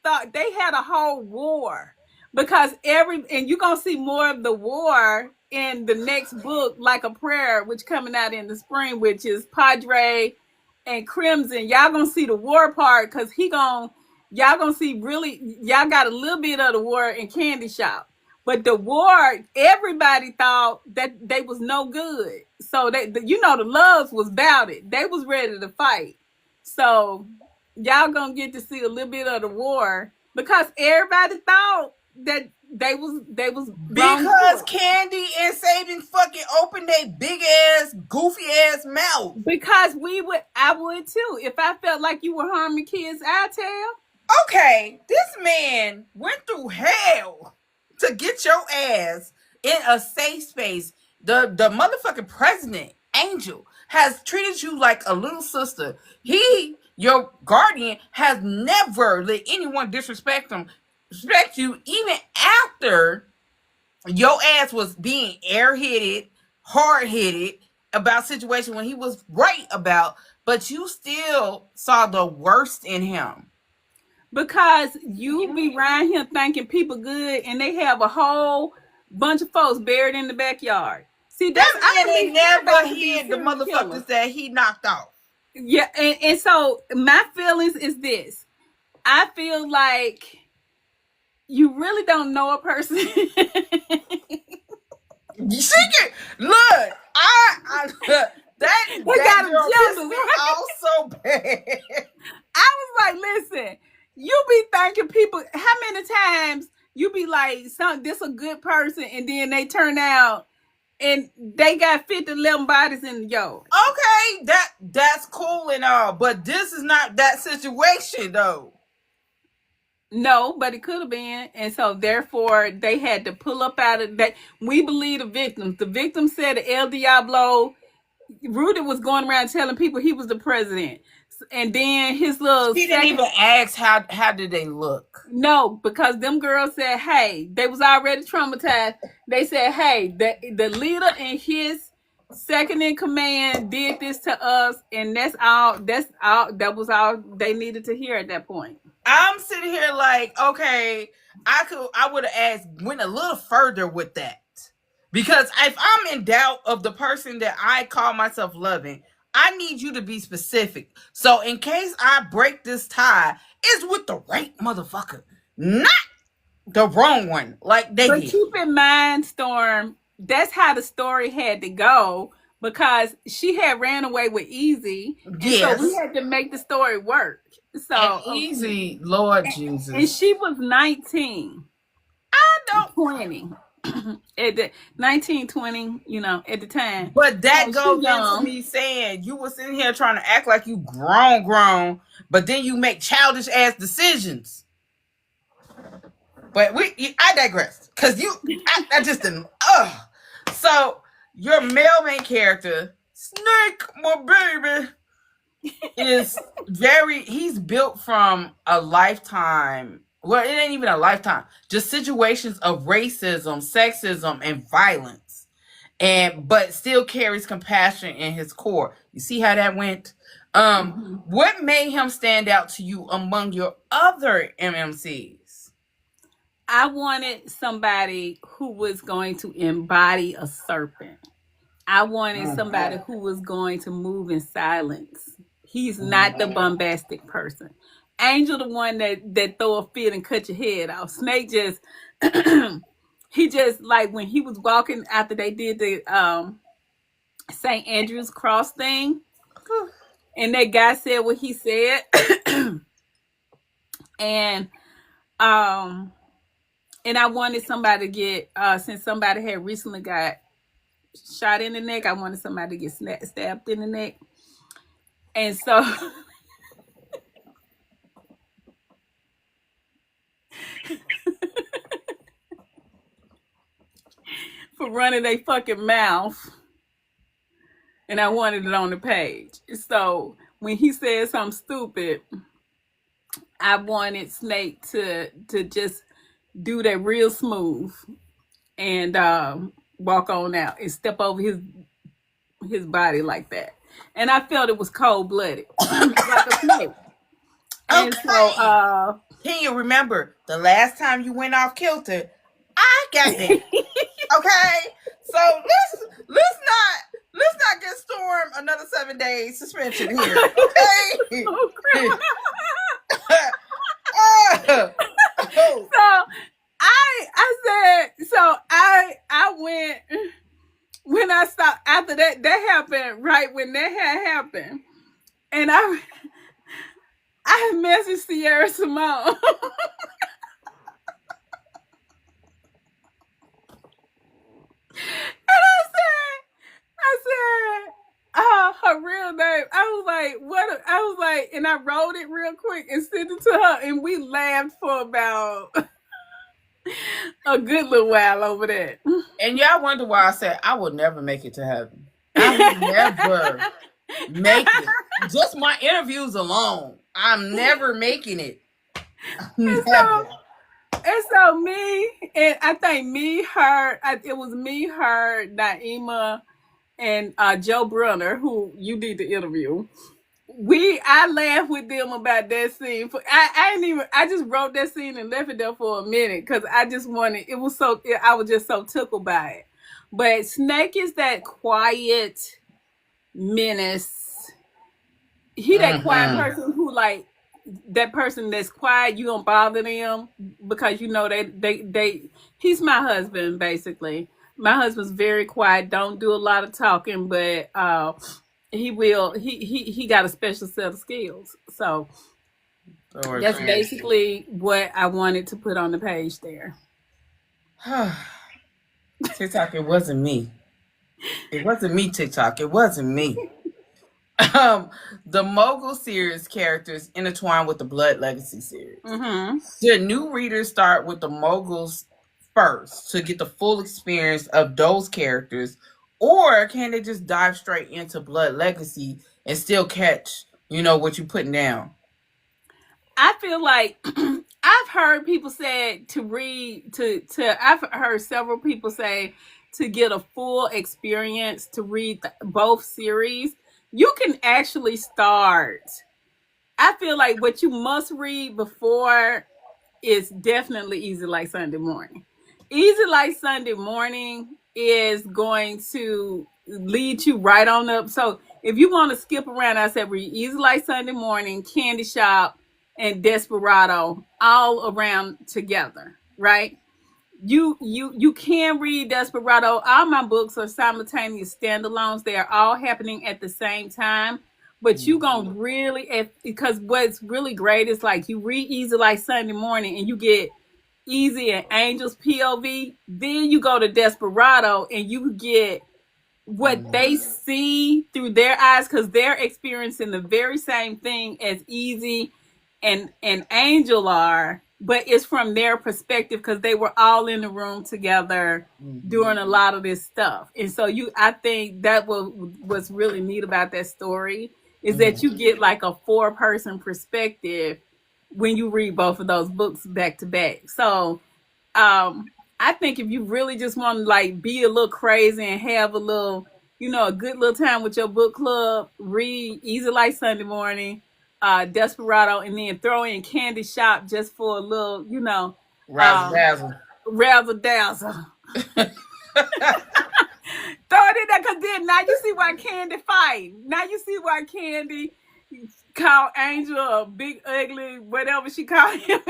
S1: thought they had a whole war, because and you're gonna see more of the war in the next book, Like a Prayer, which coming out in the spring, which is Padre and Crimson. Y'all gonna see the war part, because y'all gonna see, really, y'all got a little bit of the war in Candy Shop. But the war, everybody thought that they was no good. So the Loves was about it. They was ready to fight. So y'all gonna get to see a little bit of the war, because everybody thought that they was
S2: Because
S1: wrong.
S2: Candy and Saving fucking opened their big ass, goofy ass mouth.
S1: Because I would too. If I felt like you were harming kids, I'd tell.
S2: Okay, this man went through hell to get your ass in a safe space. The motherfucking president, Angel, has treated you like a little sister. Your guardian, has never let anyone disrespect you, even after your ass was being airheaded, hard-headed about situation when he was right about, but you still saw the worst in him.
S1: Because you be around here thinking people good, and they have a whole bunch of folks buried in the backyard. See,
S2: That man ain't never
S1: everybody be a
S2: hid the
S1: serial killer.
S2: motherfuckers that he knocked off.
S1: Yeah, and so my feelings is this. I feel like you really don't know a person.
S2: You see it? Look, that
S1: got
S2: girl
S1: jealous,
S2: pissed me
S1: right?
S2: off so bad.
S1: I was like, listen, you be thinking people, how many times you be like, this a good person, and then they turn out and they got 50-11 bodies in the yard.
S2: Okay, that's cool and all, but this is not that situation though.
S1: No, but it could have been. And so therefore they had to pull up out of that. We believe the victims. The victim said El Diablo, Rudy was going around telling people he was the president. And then his little
S2: He didn't even ask how did they look.
S1: No, because them girls said, hey, they was already traumatized. They said, hey, the leader and his second in command did this to us, and that's all that was all they needed to hear at that point.
S2: I'm sitting here like, okay, I would have went a little further with that. Because if I'm in doubt of the person that I call myself loving, I need you to be specific. So in case I break this tie, it's with the right motherfucker, not the wrong one. Like they
S1: But
S2: did.
S1: keep in mind, Storm, that's how the story had to go, because she had ran away with Easy.
S2: Yes.
S1: So we had to make the story work. So
S2: and Easy, Lord Jesus.
S1: And she was 19.
S2: I don't
S1: 20. At the 19, 20, at the time.
S2: But that goes into me saying you were sitting here trying to act like you grown, but then you make childish ass decisions. But I digress, because I just didn't. So your male main character, Snake, my baby, is he's built from a lifetime. Well, it ain't even a lifetime. Just situations of racism, sexism, and violence. But still carries compassion in his core. You see how that went? What made him stand out to you among your other MMCs?
S1: I wanted somebody who was going to embody a serpent. I wanted somebody who was going to move in silence. He's not the bombastic person. Angel, the one that throw a fit and cut your head off. Snake just, he just, like when he was walking after they did the St. Andrew's Cross thing, and that guy said what he said, and I wanted somebody to get, since somebody had recently got shot in the neck, I wanted somebody to get stabbed in the neck, and so. For running their fucking mouth, and I wanted it on the page. So when he said something stupid, I wanted Snake to just do that real smooth and walk on out and step over his body like that. And I felt it was cold blooded, like a snake.
S2: Okay. And so, can you remember the last time you went off kilter? I got that. Okay, so let's not get Storm another 7 days suspension here. Okay.
S1: So I said, so I went when I stopped after that happened, right when that had happened, and I messaged Sierra Simone. Her real name. I was like, what? I was like, and I wrote it real quick and sent it to her, and we laughed for about a good little while over that.
S2: And y'all wonder why I said I will never make it to heaven. I will never make it. Just my interviews alone, I'm never making it. Never.
S1: And so me, and I think me, her, it was me, her, Naima, and Joe Brunner, who you need to interview. I laughed with them about that scene. I just wrote that scene and left it there for a minute because I just wanted, I was just so tickled by it. But Snake is that quiet menace. He that quiet person who like, that person that's quiet, you don't bother them because you know he's my husband basically. My husband's very quiet, don't do a lot of talking, but he got a special set of skills. So
S2: Lord
S1: That's
S2: Jesus.
S1: basically what I wanted to put on the page there.
S2: TikTok, it wasn't me. It wasn't me, TikTok. It wasn't me. The Mogul series characters intertwine with the Blood Legacy series.
S1: Mm-hmm.
S2: Should new readers start with the Moguls first to get the full experience of those characters, or can they just dive straight into Blood Legacy and still catch, what you're putting down?
S1: I feel like I've heard people say to read I've heard several people say to get a full experience to read both series, you can actually start. I feel like what you must read before is definitely Easy Like Sunday Morning. Easy Like Sunday Morning is going to lead you right on up. So if you want to skip around, I said read Easy Like Sunday Morning, Candy Shop, and Desparado all around together, right? You can read Desparado. All my books are simultaneous standalones. They are all happening at the same time. But you gonna really, because what's really great is like you read Easy Like Sunday Morning and you get Easy and Angel's POV. Then you go to Desperado and you get what they see through their eyes because they're experiencing the very same thing as Easy and Angel are, but it's from their perspective because they were all in the room together doing a lot of this stuff. And so I think that what's really neat about that story is that you get like a 4-person perspective when you read both of those books back to back. So I think if you really just want to like be a little crazy and have a little, a good little time with your book club, read Easy Like Sunday Morning, Desperado, and then throw in Candy Shop just for a little,
S2: Razzle dazzle.
S1: razzle dazzle. Throw it in there because then now you see why Candy fight. Now you see why Candy called Angel a big ugly whatever she called him.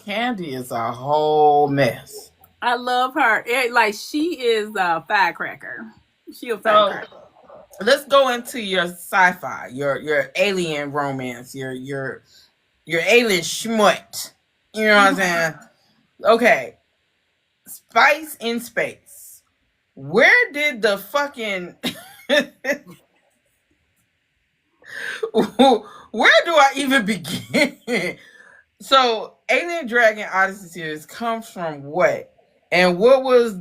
S2: Candy is a whole mess.
S1: I love her. Like she is a firecracker. She a
S2: So
S1: firecracker.
S2: let's go into your sci-fi, your alien romance, your alien schmut. You know what I'm saying? Okay. Spice in Space. Where did the fucking where do I even begin? So Alien Dragon Odyssey series comes from what? And what was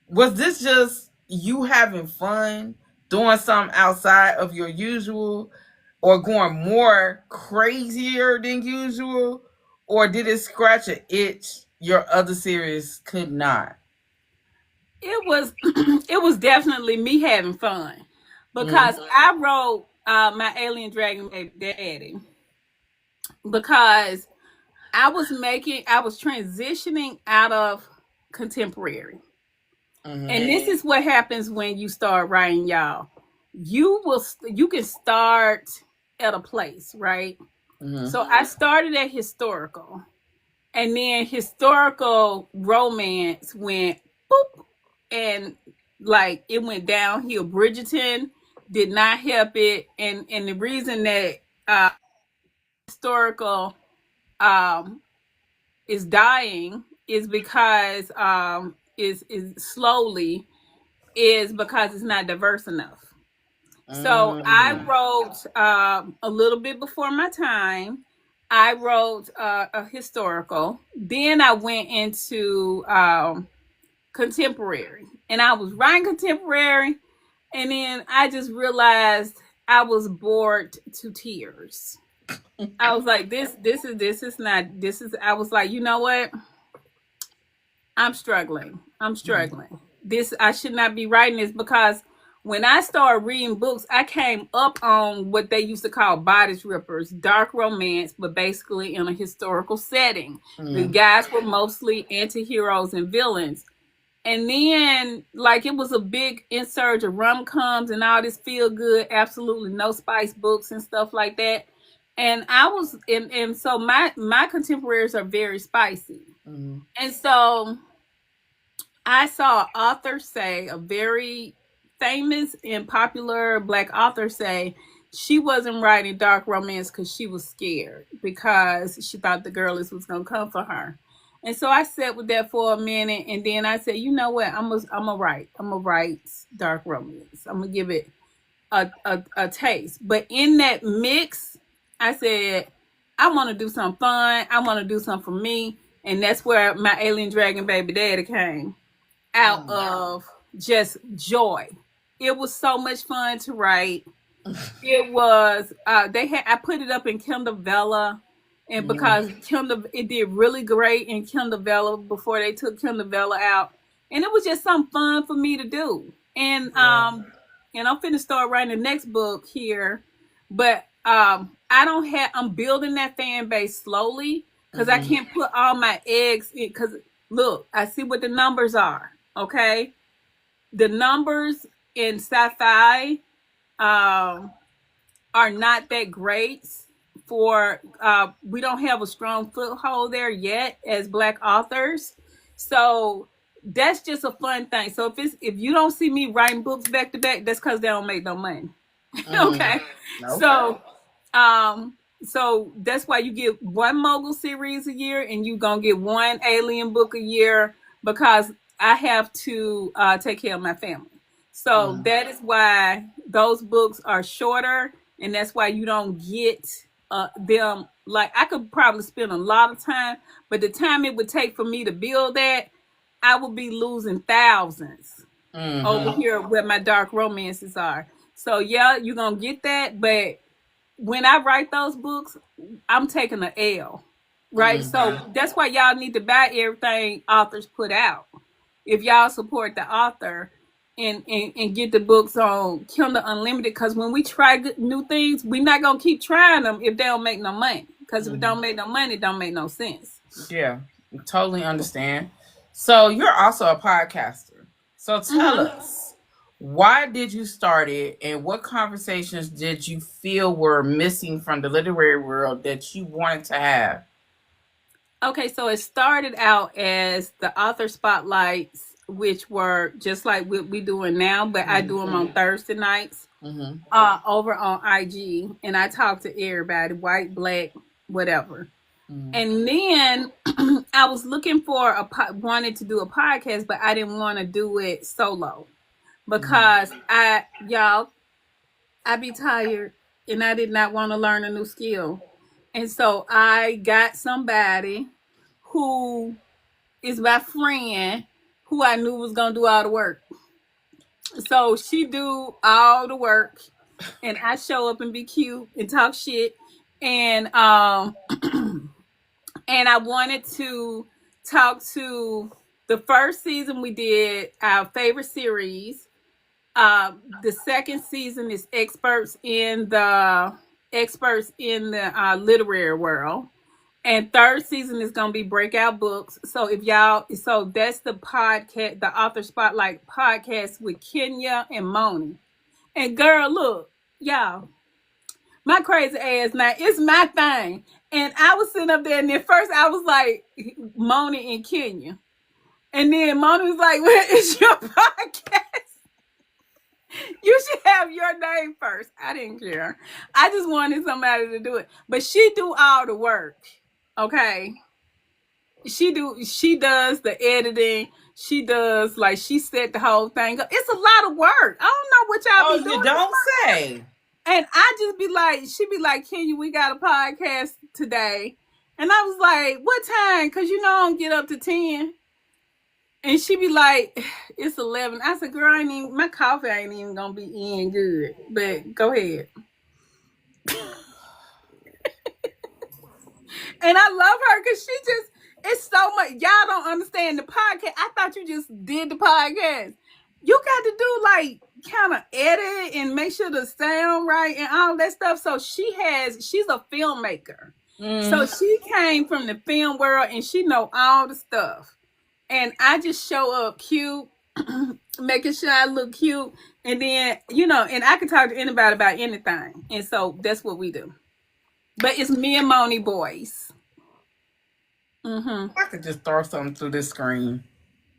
S2: this just you having fun doing something outside of your usual or going more crazier than usual? Or did it scratch an itch your other series could not?
S1: It was it was definitely me having fun because I wrote my Alien Dragon Baby Daddy because I was transitioning out of contemporary. And this is what happens when you start writing, y'all. You can start at a place, right? So I started at historical, and then historical romance went boop, and like it went downhill. Bridgerton did not help it, and the reason that historical is dying is because is slowly is because it's not diverse enough. So I wrote a little bit before my time. I wrote a historical. Then I went into contemporary, and I was writing contemporary, and then I just realized I was bored to tears. I was like, this is not this is. I was like, you know what? I'm struggling. This I should not be writing this because when I started reading books, I came up on what they used to call bodice rippers, dark romance, but basically in a historical setting. The guys were mostly anti-heroes and villains. And then, like, it was a big insurge of rom-coms and all this feel-good, absolutely no spice books and stuff like that. And I was, and so my contemporaries are very spicy. And so I saw an author say, a very famous and popular Black author say, she wasn't writing dark romance because she was scared because she thought the girlies was gonna come for her. And so I sat with that for a minute, and then I said, you know what, I'm gonna write dark romance. I'm gonna give it a taste. But in that mix, I said, I want to do something fun. I want to do something for me, and that's where my alien dragon baby daddy came out of just joy. It was so much fun to write. It was I put it up in Kindle Vella, and because Kindle it did really great in Kindle Vella before they took Kindle Vella out, and it was just something fun for me to do. And I'm finna start writing the next book here, but I don't have. I'm building that fan base slowly because I can't put all my eggs in. Because look, I see what the numbers are. Okay, the numbers in sci-fi um, are not that great for we don't have a strong foothold there yet as Black authors, so that's just a fun thing. So if you don't see me writing books back to back, that's because they don't make no money. Okay. So um so that's why you get one mogul series a year and you gonna get one alien book a year, because I have to take care of my family. So that is why those books are shorter, and that's why you don't get them. Like, I could probably spend a lot of time, but the time it would take for me to build that, I would be losing thousands over here where my dark romances are. So yeah, you're gonna get that, but when I write those books, I'm taking an L, right? So that's why y'all need to buy everything authors put out. If y'all support the author and get the books on Kindle Unlimited, because when we try new things, we're not gonna keep trying them if they don't make no money. Because if it don't make no money, it don't make no sense.
S2: Yeah, totally understand. So you're also a podcaster. So tell us, why did you start it, and what conversations did you feel were missing from the literary world that you wanted to have?
S1: Okay, so it started out as the author spotlights, which were just like what we doing now, but I do them on Thursday nights over on IG, and I talk to everybody, white, black, whatever. And then I was looking for wanted to do a podcast, but I didn't want to do it solo because I be tired and I did not want to learn a new skill. And so I got somebody who is my friend who I knew was gonna do all the work. So she do all the work, and I show up and be cute and talk shit. And and I wanted to talk to the first season we did our favorite series. The second season is experts in the literary world, and third season is gonna be breakout books. So that's the podcast, the author spotlight podcast with Kenya and Moni. And girl, look, y'all, my crazy ass now, it's my thing. And I was sitting up there, and at first I was like, Moni and Kenya. And then Moni was like, where is your podcast? You should have your name first. I didn't care. I just wanted somebody to do it. But she do all the work. Okay. She does the editing. She does, like, she set the whole thing up. It's a lot of work. I don't know what y'all be doing.
S2: You don't say.
S1: And I just be like, she be like, Kenya, we got a podcast today. And I was like, what time? Because I don't get up to 10. And she be like, it's 11. I said, girl, my coffee ain't even going to be in good. But go ahead. And I love her because it's so much. Y'all don't understand the podcast. I thought you just did the podcast. You got to do, like, kind of edit and make sure the sound right and all that stuff. So she's a filmmaker. So she came from the film world and she know all the stuff. And I just show up cute, making sure I look cute. And then, and I can talk to anybody about anything. And so that's what we do. But it's me and Moni boys.
S2: I could just throw something through this screen.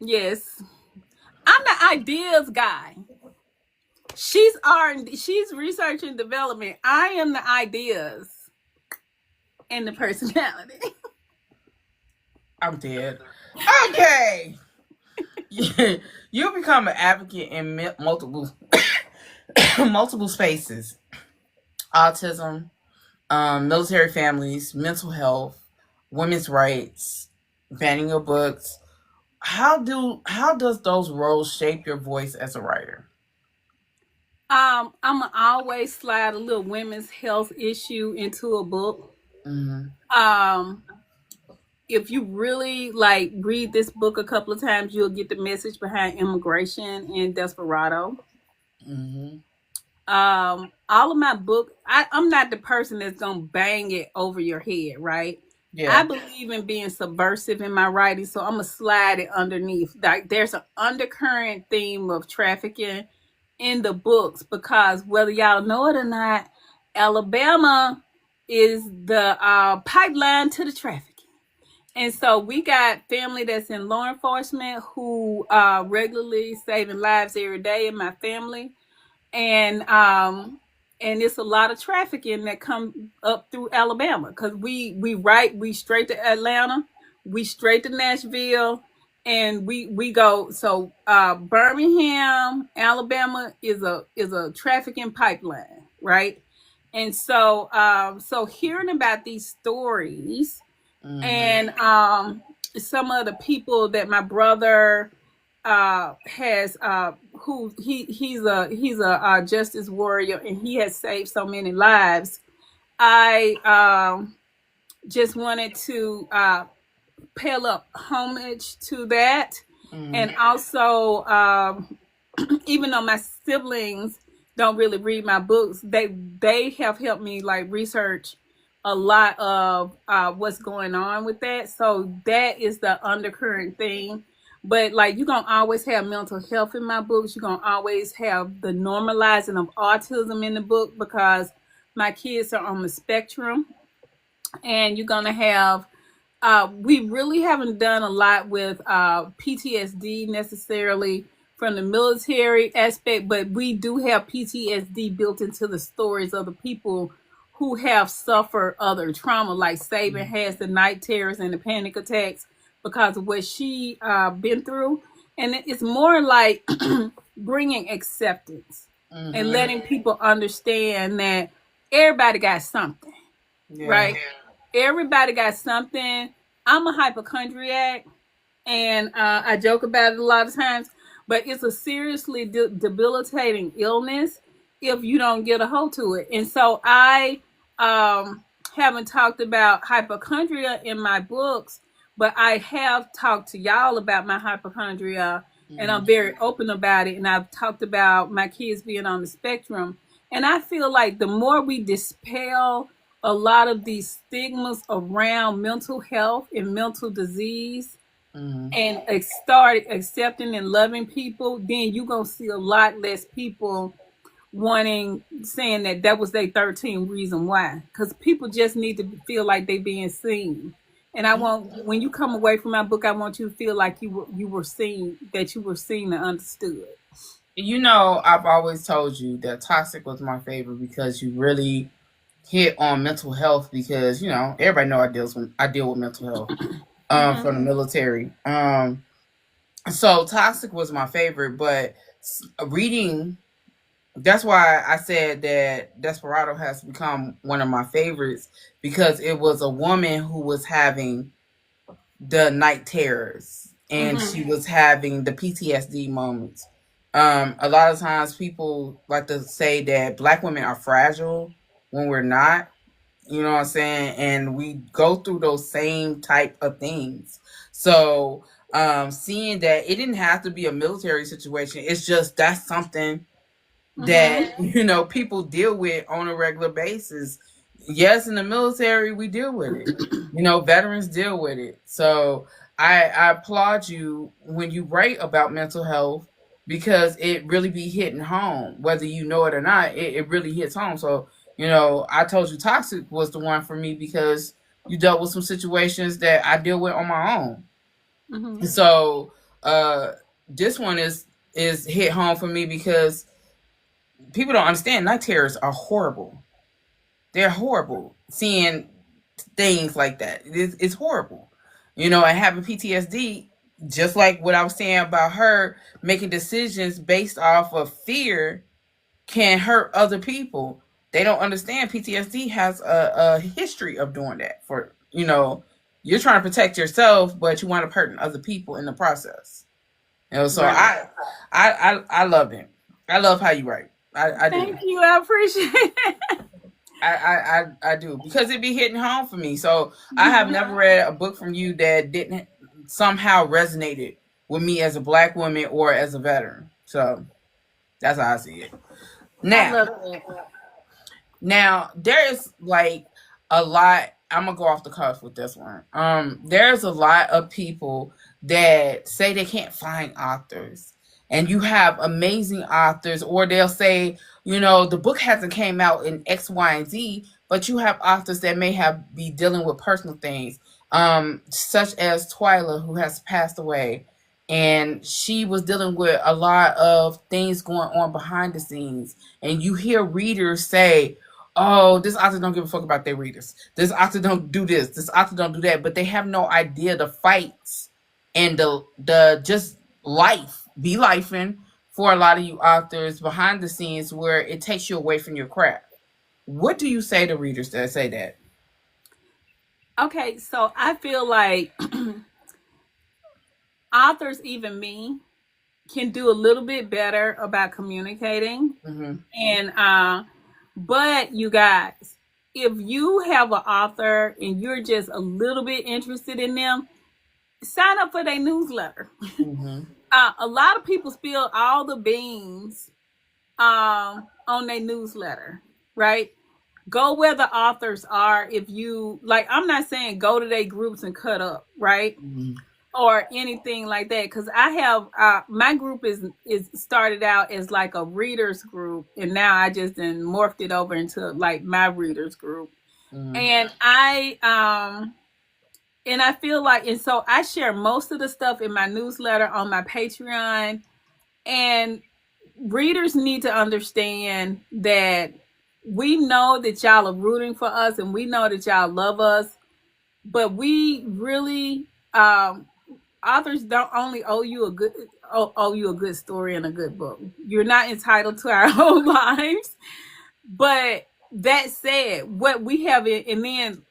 S1: Yes. I'm the ideas guy. She's R&D. She's research and development. I am the ideas and the personality.
S2: I'm dead. Okay. You become an advocate in multiple multiple spaces: autism, military families, mental health, women's rights, banning your books. How does those roles shape your voice as a writer?
S1: I'm always slide a little women's health issue into a book.
S2: Mm-hmm.
S1: Um, if you really like read this book a couple of times, you'll get the message behind immigration in Desparado.
S2: Mm-hmm.
S1: All of my book, I'm not the person that's gonna bang it over your head, right? I
S2: Yeah.
S1: believe in being subversive in my writing, so I'm gonna slide it underneath. Like there's an undercurrent theme of trafficking in the books because whether y'all know it or not, Alabama is the pipeline to the trafficking. And so we got family that's in law enforcement who regularly saving lives every day in my family, and it's a lot of trafficking that come up through Alabama because we straight to Atlanta, we straight to Nashville, and we go. So Birmingham, Alabama is a trafficking pipeline, right? And so so hearing about these stories
S2: Mm-hmm.
S1: and some of the people that my brother has who he's a justice warrior and he has saved so many lives. I just wanted to pay a little homage to that,
S2: Mm-hmm.
S1: and also even though my siblings don't really read my books, they have helped me like research a lot of what's going on with that. So that is the undercurrent thing. But like you're gonna always have mental health in my books. You're gonna always have the normalizing of autism in the book because my kids are on the spectrum, and you're gonna have we really haven't done a lot with PTSD necessarily from the military aspect, but we do have PTSD built into the stories of the people who have suffered other trauma, like Saban has the night terrors and the panic attacks because of what she been through. And it's more like bringing acceptance and
S2: Mm-hmm.
S1: letting people understand that everybody got something,
S2: Yeah.
S1: right? Everybody got something. I'm a hypochondriac, and I joke about it a lot of times, but it's a seriously debilitating illness if you don't get a hold to it. And so I haven't talked about hypochondria in my books, but I have talked to y'all about my hypochondria, and I'm
S2: Mm-hmm.
S1: very open about it. And I've talked about my kids being on the spectrum. And I feel like the more we dispel a lot of these stigmas around mental health and mental disease
S2: Mm-hmm.
S1: and start accepting and loving people, then you're going to see a lot less people wanting, saying that that was their 13 reason why. Because people just need to feel like they being seen. And I want, when you come away from my book, I want you to feel like you were seen, that you were seen and understood.
S2: You know, I've always told you that Toxic was my favorite because you really hit on mental health because everybody know I deal with mental health from the
S1: Mm-hmm.
S2: military. So Toxic was my favorite, but reading, that's why I said that Desperado has become one of my favorites because it was a woman who was having the night terrors and she
S1: Mm-hmm.
S2: was having the PTSD moments. A lot of times people like to say that black women are fragile when we're not. You know what I'm saying? And we go through those same type of things. So seeing that it didn't have to be a military situation, it's just that's something that
S1: Mm-hmm.
S2: people deal with on a regular basis. Yes, in the military we deal with it. Veterans deal with it. So I applaud you when you write about mental health because it really be hitting home, whether you know it or not. It really hits home. So I told you Toxic was the one for me because you dealt with some situations that I deal with on my own.
S1: Mm-hmm.
S2: So this one is hit home for me because people don't understand night terrors are horrible. They're horrible. Seeing things like that, it's horrible. You know, and having PTSD, just like what I was saying about her making decisions based off of fear, can hurt other people. They don't understand PTSD has a history of doing that. For, you know, you're trying to protect yourself, but you wind up hurting other people in the process. You know, so
S1: Right.
S2: I love it. I love how you write. I do.
S1: Thank you. I appreciate it.
S2: I do, because it be hitting home for me. So I have never read a book from you that didn't somehow resonated with me as a Black woman or as a veteran. So that's how I see it.
S1: I
S2: Now,
S1: love it.
S2: now there's like a lot. I'm gonna go off the cuff with this one. There's a lot of people that say they can't find authors, and you have amazing authors, or they'll say, you know, the book hasn't came out in X, Y, and Z, but you have authors that may have be dealing with personal things, such as Twyla, who has passed away, and she was dealing with a lot of things going on behind the scenes, and you hear readers say, oh, this author don't give a fuck about their readers. This author don't do this. This author don't do that. But they have no idea the fights and the just life, be lifing for a lot of you authors behind the scenes, where it takes you away from your craft. What do you say to readers that say that?
S1: Okay, so I feel like authors, even me, can do a little bit better about communicating.
S2: Mm-hmm.
S1: And but you guys, if you have an author and you're just a little bit interested in them, sign up for their newsletter.
S2: Mm-hmm.
S1: A lot of people spill all the beans on their newsletter, right? Go where the authors are. If you like, I'm not saying go to their groups and cut up, right?
S2: Mm-hmm.
S1: Or anything like that, because I have my group is started out as like a readers group, and now I just then morphed it over into like my readers group.
S2: Mm-hmm.
S1: And I feel like, and so I share most of the stuff in my newsletter on my Patreon, and readers need to understand that we know that y'all are rooting for us, and we know that y'all love us, but we really authors don't only owe you a good story and a good book. You're not entitled to our whole lives. But that said, what we have, and then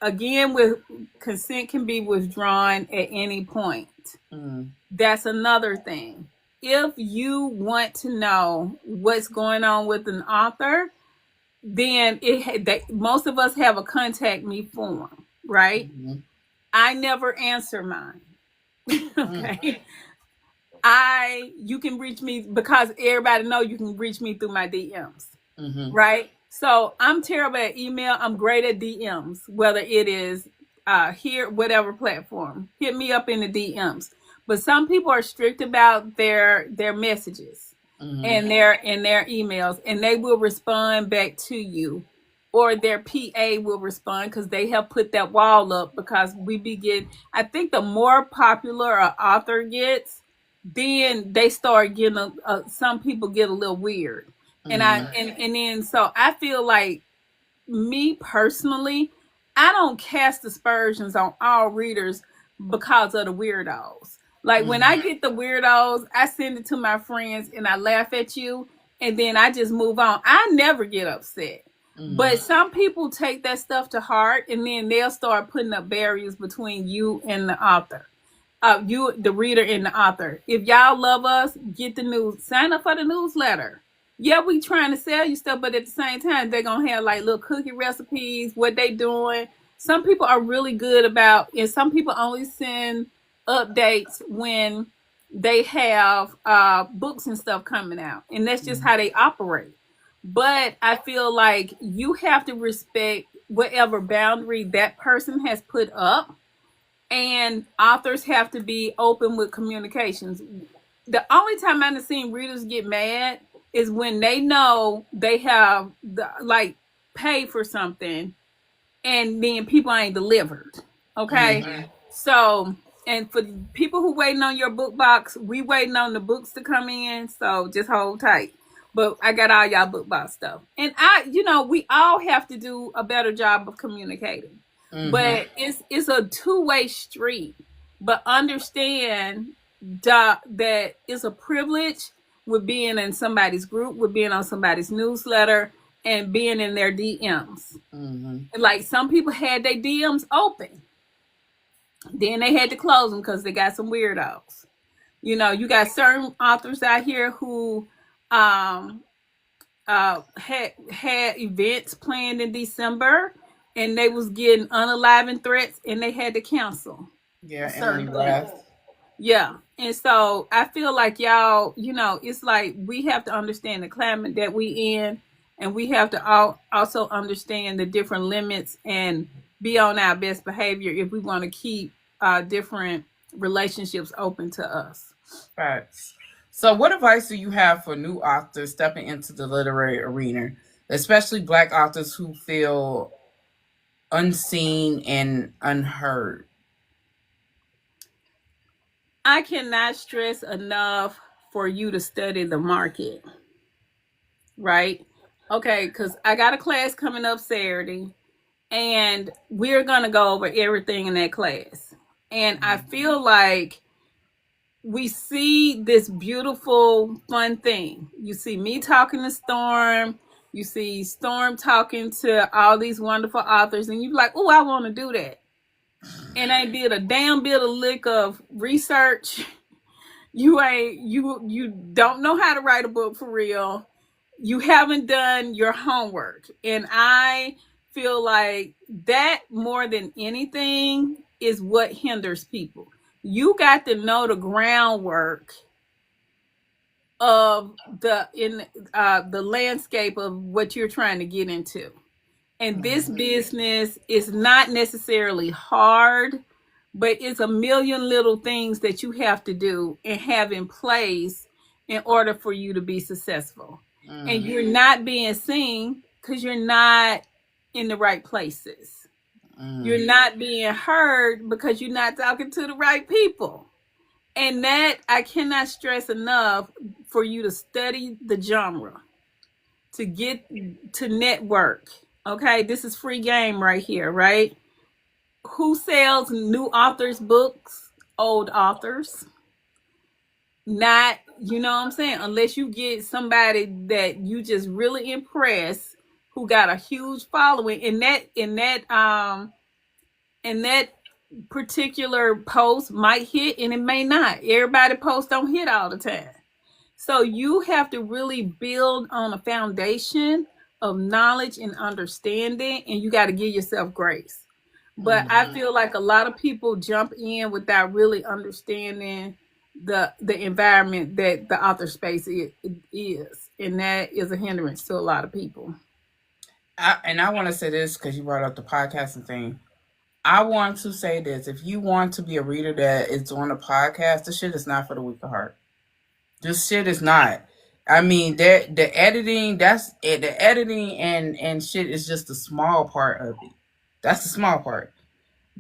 S1: again, with consent can be withdrawn at any point.
S2: Mm-hmm.
S1: That's another thing. If you want to know what's going on with an author, then most of us have a contact me form, right?
S2: Mm-hmm.
S1: I never answer mine. Okay. You can reach me, because everybody know you can reach me through my DMs.
S2: Mm-hmm.
S1: Right? So I'm terrible at email. I'm great at DMs, whether it is here, whatever platform. Hit me up in the DMs. But some people are strict about their messages,
S2: Mm-hmm.
S1: and their emails, and they will respond back to you, or their PA will respond, because they have put that wall up, because we begin. I think the more popular an author gets, then they start getting some people get a little weird. And and then so I feel like, me personally, I don't cast aspersions on all readers because of the weirdos. Like, when I get the weirdos, I send it to my friends and I laugh at you, and then I just move on. I never get upset. But some people take that stuff to heart, and then they'll start putting up barriers between you and the author. You, the reader, and the author. If y'all love us, get the news. Sign up for the newsletter. Yeah, we trying to sell you stuff, but at the same time, they're gonna have like little cookie recipes, what they doing. Some people are really good about, and some people only send updates when they have books and stuff coming out, and that's just how they operate. But I feel like you have to respect whatever boundary that person has put up, and authors have to be open with communications. The only time I've seen readers get mad is when they know they have paid for something, and then people ain't delivered. Okay. Mm-hmm. So, and for the people who waiting on your book box, we waiting on the books to come in. So just hold tight. but I got all y'all book box stuff. And we all have to do a better job of communicating.
S2: Mm-hmm.
S1: But it's a two-way street. But understand that it's a privilege with being in somebody's group, with being on somebody's newsletter, and being in their DMs.
S2: Mm-hmm.
S1: Like some people had their DMs open, then they had to close them because they got some weirdos. You got certain authors out here who um, had events planned in December, and they was getting unaliving threats, and they had to cancel
S2: Yeah,
S1: certain
S2: and
S1: things.
S2: last.
S1: Yeah. And so I feel like y'all, it's like we have to understand the climate that we in, and we have to also understand the different limits and be on our best behavior if we want to keep different relationships open to us.
S2: Facts. So, what advice do you have for new authors stepping into the literary arena, especially Black authors who feel unseen and unheard?
S1: I cannot stress enough for you to study the market, right? Okay, because I got a class coming up Saturday, and we're going to go over everything in that class. And I feel like we see this beautiful, fun thing. You see me talking to Storm, you see Storm talking to all these wonderful authors, and you're like, oh, I want to do that. And I did a damn bit of lick of research. You don't know how to write a book for real. You haven't done your homework. And I feel like that more than anything is what hinders people. You got to know the groundwork of the landscape of what you're trying to get into. And this business is not necessarily hard, but it's a million little things that you have to do and have in place in order for you to be successful. And you're not being seen because you're not in the right places. You're not being heard because you're not talking to the right people. And that I cannot stress enough for you to study the genre, to get to network. Okay, this is free game right here, right? Who sells new authors books? Old authors. Not, you know what I'm saying? Unless you get somebody that you just really impress, who got a huge following in that particular post might hit and it may not. Everybody posts don't hit all the time. So you have to really build on a foundation of knowledge and understanding, and you got to give yourself grace. But I feel like a lot of people jump in without really understanding the environment that the author space is, and that is a hindrance to a lot of people.
S2: I want to say this because you brought up the podcasting thing. I want to say this. If you want to be a reader that is on a podcast, this shit is not for the weak of heart. This shit is not. I mean, the editing, that's it. The editing and shit is just a small part of it. That's the small part.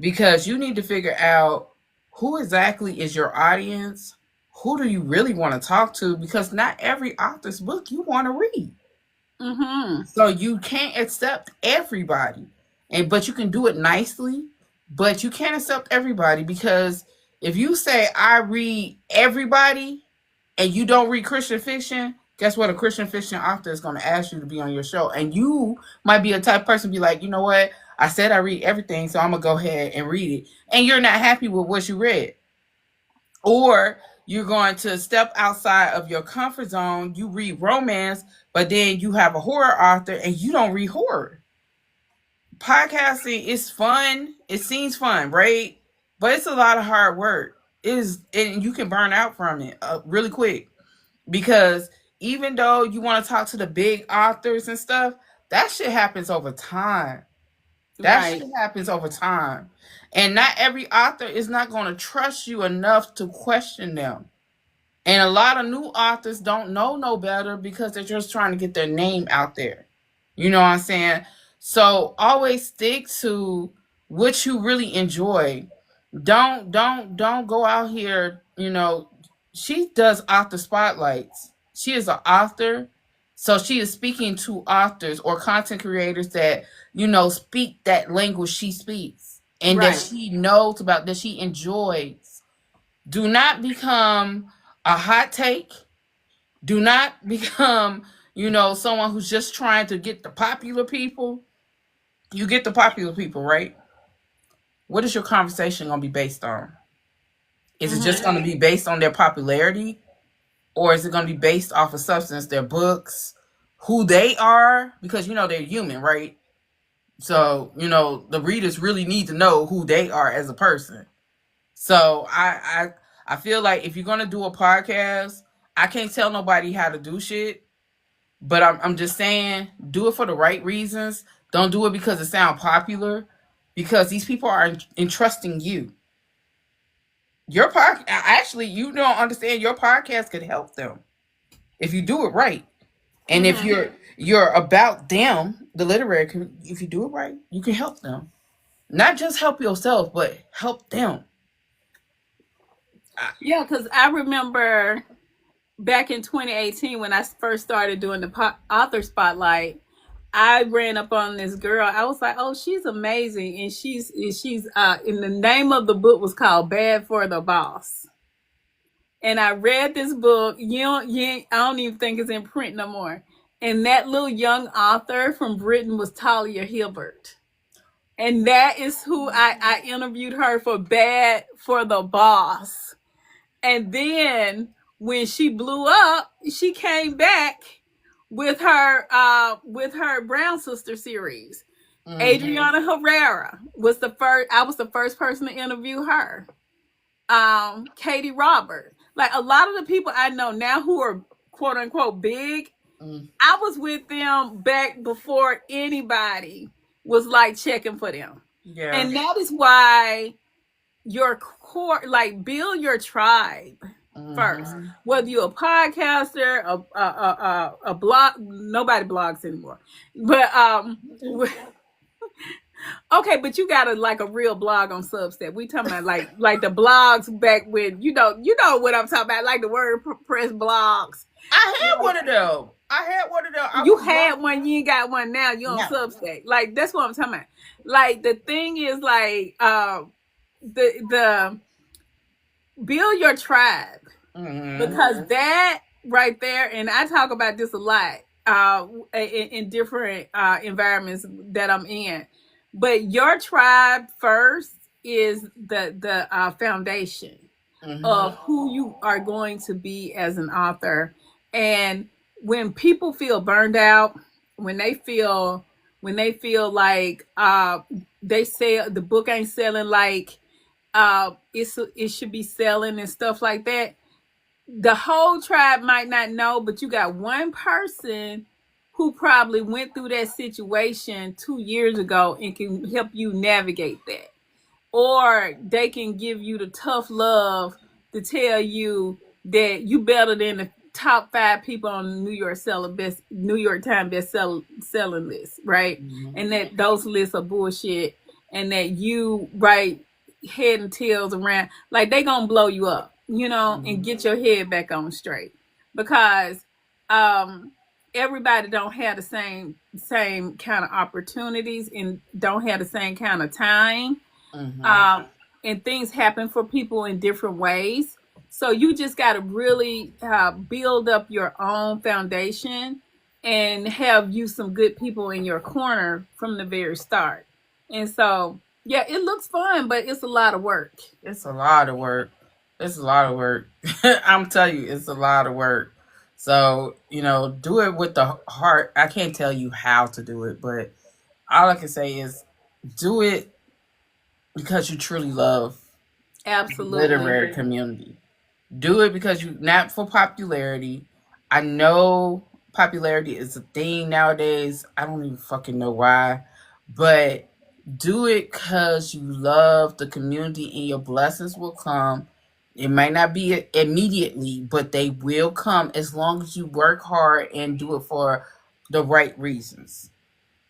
S2: Because you need to figure out who exactly is your audience. Who do you really want to talk to? Because not every author's book you want to read.
S1: Mm-hmm.
S2: So you can't accept everybody. But you can do it nicely, but you can't accept everybody because if you say I read everybody and you don't read Christian fiction, guess what? A Christian fiction author is going to ask you to be on your show. And you might be a type of person be like, you know what? I said I read everything, so I'm going to go ahead and read it. And you're not happy with what you read. Or you're going to step outside of your comfort zone. You read romance, but then you have a horror author and you don't read horror. Podcasting is fun. It seems fun, right? But it's a lot of hard work. It is, and you can burn out from it really quick. Because even though you want to talk to the big authors and stuff, that shit happens over time. That
S1: Right.
S2: shit happens over time. And not every author is not going to trust you enough to question them. And a lot of new authors don't know no better because they're just trying to get their name out there. You know what I'm saying? So always stick to what you really enjoy. Don't go out here, she does author spotlights. She is an author So she is speaking to authors or content creators that, speak that language she speaks and that
S1: Right.
S2: she knows about, that she enjoys. Do not become a hot take. Do not become, someone who's just trying to get the popular people. You get the popular people, right? What is your conversation going to be based on? Is it just
S1: Mm-hmm.
S2: going to be based on their popularity? Or is it going to be based off of substance, their books, who they are? Because, they're human, right? So, the readers really need to know who they are as a person. So I feel like if you're going to do a podcast, I can't tell nobody how to do shit. But I'm just saying, do it for the right reasons. Don't do it because it sounds popular. Because these people are entrusting you. Your podcast, actually, you don't understand. Your podcast could help them if you do it right, and if
S1: Mm-hmm.
S2: you're about them, the literary. If you do it right, you can help them. Not just help yourself, but help them.
S1: Yeah, because I remember back in 2018 when I first started doing the author spotlight. I ran up on this girl. I was like, "Oh, she's amazing," and she's in the name of the book was called "Bad for the Boss." And I read this book. I don't even think it's in print no more. And that little young author from Britain was Talia Hibbert. And that is who I interviewed her for Bad for the Boss. And then when she blew up, she came back with her Brown Sister series.
S2: Mm-hmm.
S1: Adriana Herrera was the first. I was the first person to interview her. Katie Robert. Like a lot of the people I know now who are quote unquote big,
S2: Mm-hmm.
S1: I was with them back before anybody was like checking for them.
S2: Yeah.
S1: And that is why your core, like build your tribe first.
S2: Mm-hmm.
S1: Whether you're a podcaster, a blog, nobody blogs anymore. But okay, but you got like a real blog on Substack. We talking about like the blogs back when you know what I'm talking about, like the WordPress blogs.
S2: I had
S1: Like
S2: one of them. I had one of them. I
S1: you
S2: was
S1: had
S2: blocked.
S1: one, you ain't got one now. You on
S2: No.
S1: Substack. Like that's what I'm talking about. Like the thing is like the build your tribe
S2: Mm-hmm.
S1: because that right there, and I talk about this a lot in different environments that I'm in. But your tribe first is the foundation
S2: Mm-hmm.
S1: of who you are going to be as an author. And when people feel burned out, when they feel like they say the book ain't selling like it should be selling and stuff like that, the whole tribe might not know, but you got one person who probably went through that situation 2 years ago and can help you navigate that. Or they can give you the tough love to tell you that you better than the top 5 people on the New York Times selling list, right?
S2: Mm-hmm.
S1: And that those lists are bullshit, and that you write head and tails around like they gonna blow you up, and
S2: Mm-hmm.
S1: get your head back on straight because um everybody don't have the same kind of opportunities and don't have the same kind of time,
S2: Mm-hmm.
S1: um, and things happen for people in different ways. So you just got to really build up your own foundation and have you some good people in your corner from the very start. And so, yeah, it looks fun, but it's a lot of work.
S2: It's a lot of work. It's a lot of work. I'm telling you, it's a lot of work. So, do it with the heart. I can't tell you how to do it, but all I can say is do it because you truly love the
S1: Absolutely.
S2: literary community. Do it because you not for popularity. I know popularity is a thing nowadays. I don't even fucking know why, but do it because you love the community and your blessings will come. It might not be immediately, but they will come as long as you work hard and do it for the right reasons.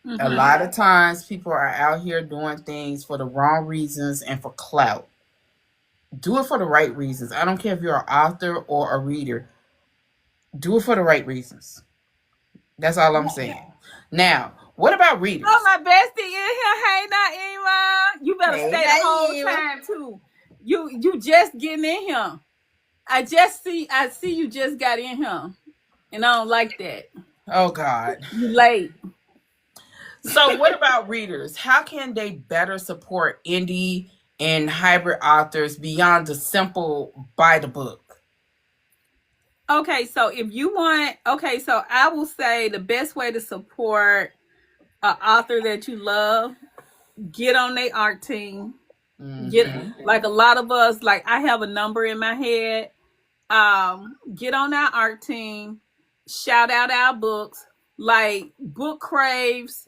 S2: A
S1: Mm-hmm.
S2: lot of times people are out here doing things for the wrong reasons and for clout. Do it for the right reasons. I don't care if you're an author or a reader. Do it for the right reasons. That's all I'm saying. Now, what about readers?
S1: Oh, my bestie in here. Hey, Naima. You better
S2: Hey,
S1: stay the whole
S2: Naima.
S1: time too. You just getting in here. I see you just got in here. And I don't like that.
S2: Oh God.
S1: You late.
S2: So what about readers? How can they better support indie and hybrid authors beyond the simple buy the book?
S1: Okay, so if you want, so I will say the best way to support an author that you love, get on their art team. Get like a lot of us, like I have a number in my head. Get on our art team, shout out our books, like Book Craves.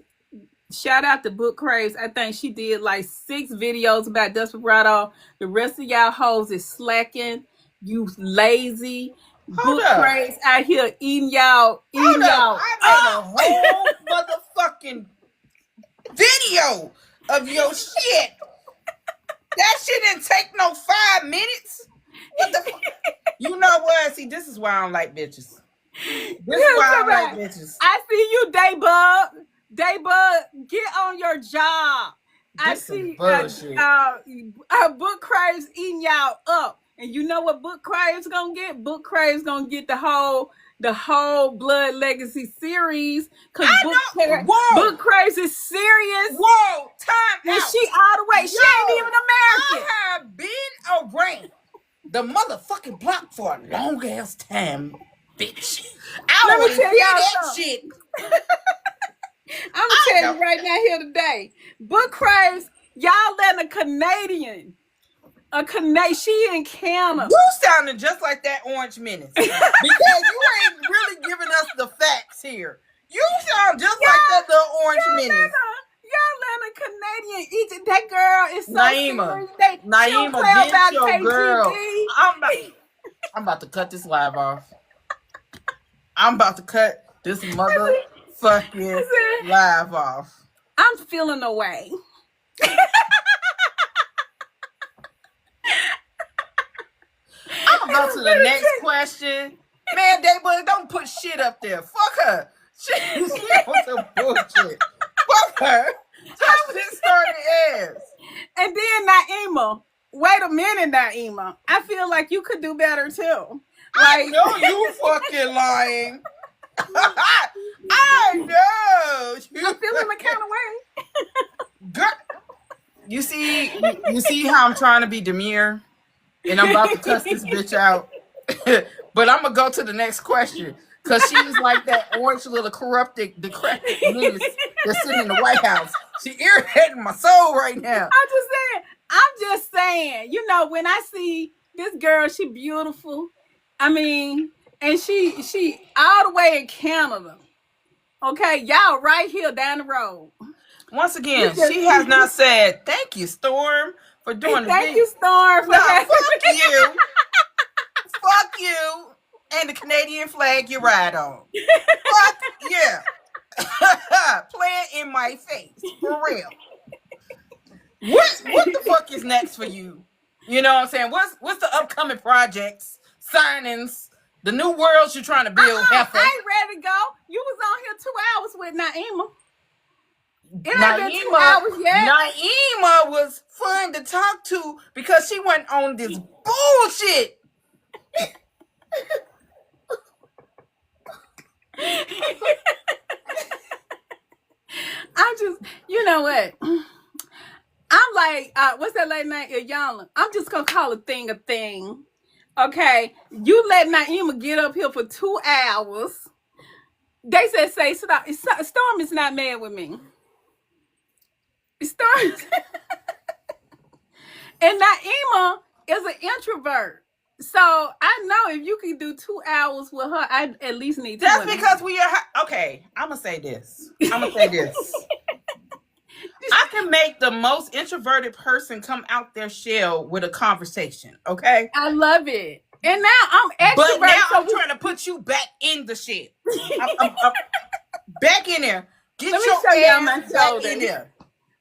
S1: Shout out to Book Craves. I think she did like 6 videos about Desparado. The rest of y'all hoes is slacking. You lazy.
S2: Hold
S1: Book
S2: up.
S1: Craves out here eating y'all.
S2: Hold up. I made a whole motherfucking video of your shit. That shit didn't take no 5 minutes. What the fuck? You know what? See, this is why I don't like bitches. This is why I don't like bitches.
S1: I see you, Daybug. Daybug, get on your job. I see Book Craves eating y'all up. And you know what Book Craves gonna get? Book Craves gonna get the whole Blood Legacy series. Cause Book Craves is serious.
S2: Whoa, time
S1: and
S2: out.
S1: she all the way. She ain't even American.
S2: I have been around the motherfucking block for a long ass time, bitch. I want to tell y'all that shit.
S1: I'm gonna tell you right now here today. Book Craves, y'all letting she in Canada.
S2: You sounding just like that Orange Menace. Because you ain't really giving us the facts here. You sound just like that little Orange Menace.
S1: Y'all let a Canadian eat. That girl is so
S2: Naima,
S1: serious.
S2: Naima, get your girl. I'm about to cut this live off. I'm about to cut this motherfucking live off.
S1: I'm feeling away.
S2: I'm gonna go to the next question. Man, Daybug, don't put shit up there. Fuck her. She on some bullshit. Fuck her. That shit started ass.
S1: And then Naima. Wait a minute, Naima. I feel like you could do better too.
S2: I know you fucking lying. I know.
S1: I'm feeling the kind of way.
S2: Girl, you see how I'm trying to be demure? And I'm about to cuss this bitch out. But I'm going to go to the next question. Because she's like that orange little decrepit menace that's sitting in the White House. She irritating my soul right now.
S1: I'm just saying, you know, when I see this girl, she beautiful. I mean, and she all the way in Canada. Okay, y'all right here down the road.
S2: Once again, she has not said, thank you, Storm, for doing the
S1: Thank you, Storm, for having
S2: fuck you. Fuck you. And the Canadian flag you ride on. Fuck yeah. Play it in my face. For real. What the fuck is next for you? You know what I'm saying? What's the upcoming projects, signings, the new worlds you're trying to build?
S1: I ain't ready to go. You was on here 2 hours with Naima. It ain't been 2 hours yet.
S2: Naima was fun to talk to because she went on this bullshit.
S1: I'm just, you know what? I'm like, what's that lady name? Iyanla. I'm just gonna call a thing a thing. Okay, you let Naima get up here for 2 hours. They said, Storm is not mad with me. Storm and Naima is an introvert. So I know if you can do 2 hours with her, I at least need 2
S2: That's because we are okay. I'm gonna say this. I can make the most introverted person come out their shell with a conversation. Okay,
S1: I love it. And now I'm extrovert.
S2: But now I'm trying to put you back in the shit. I'm back in there. Get your ass back in there.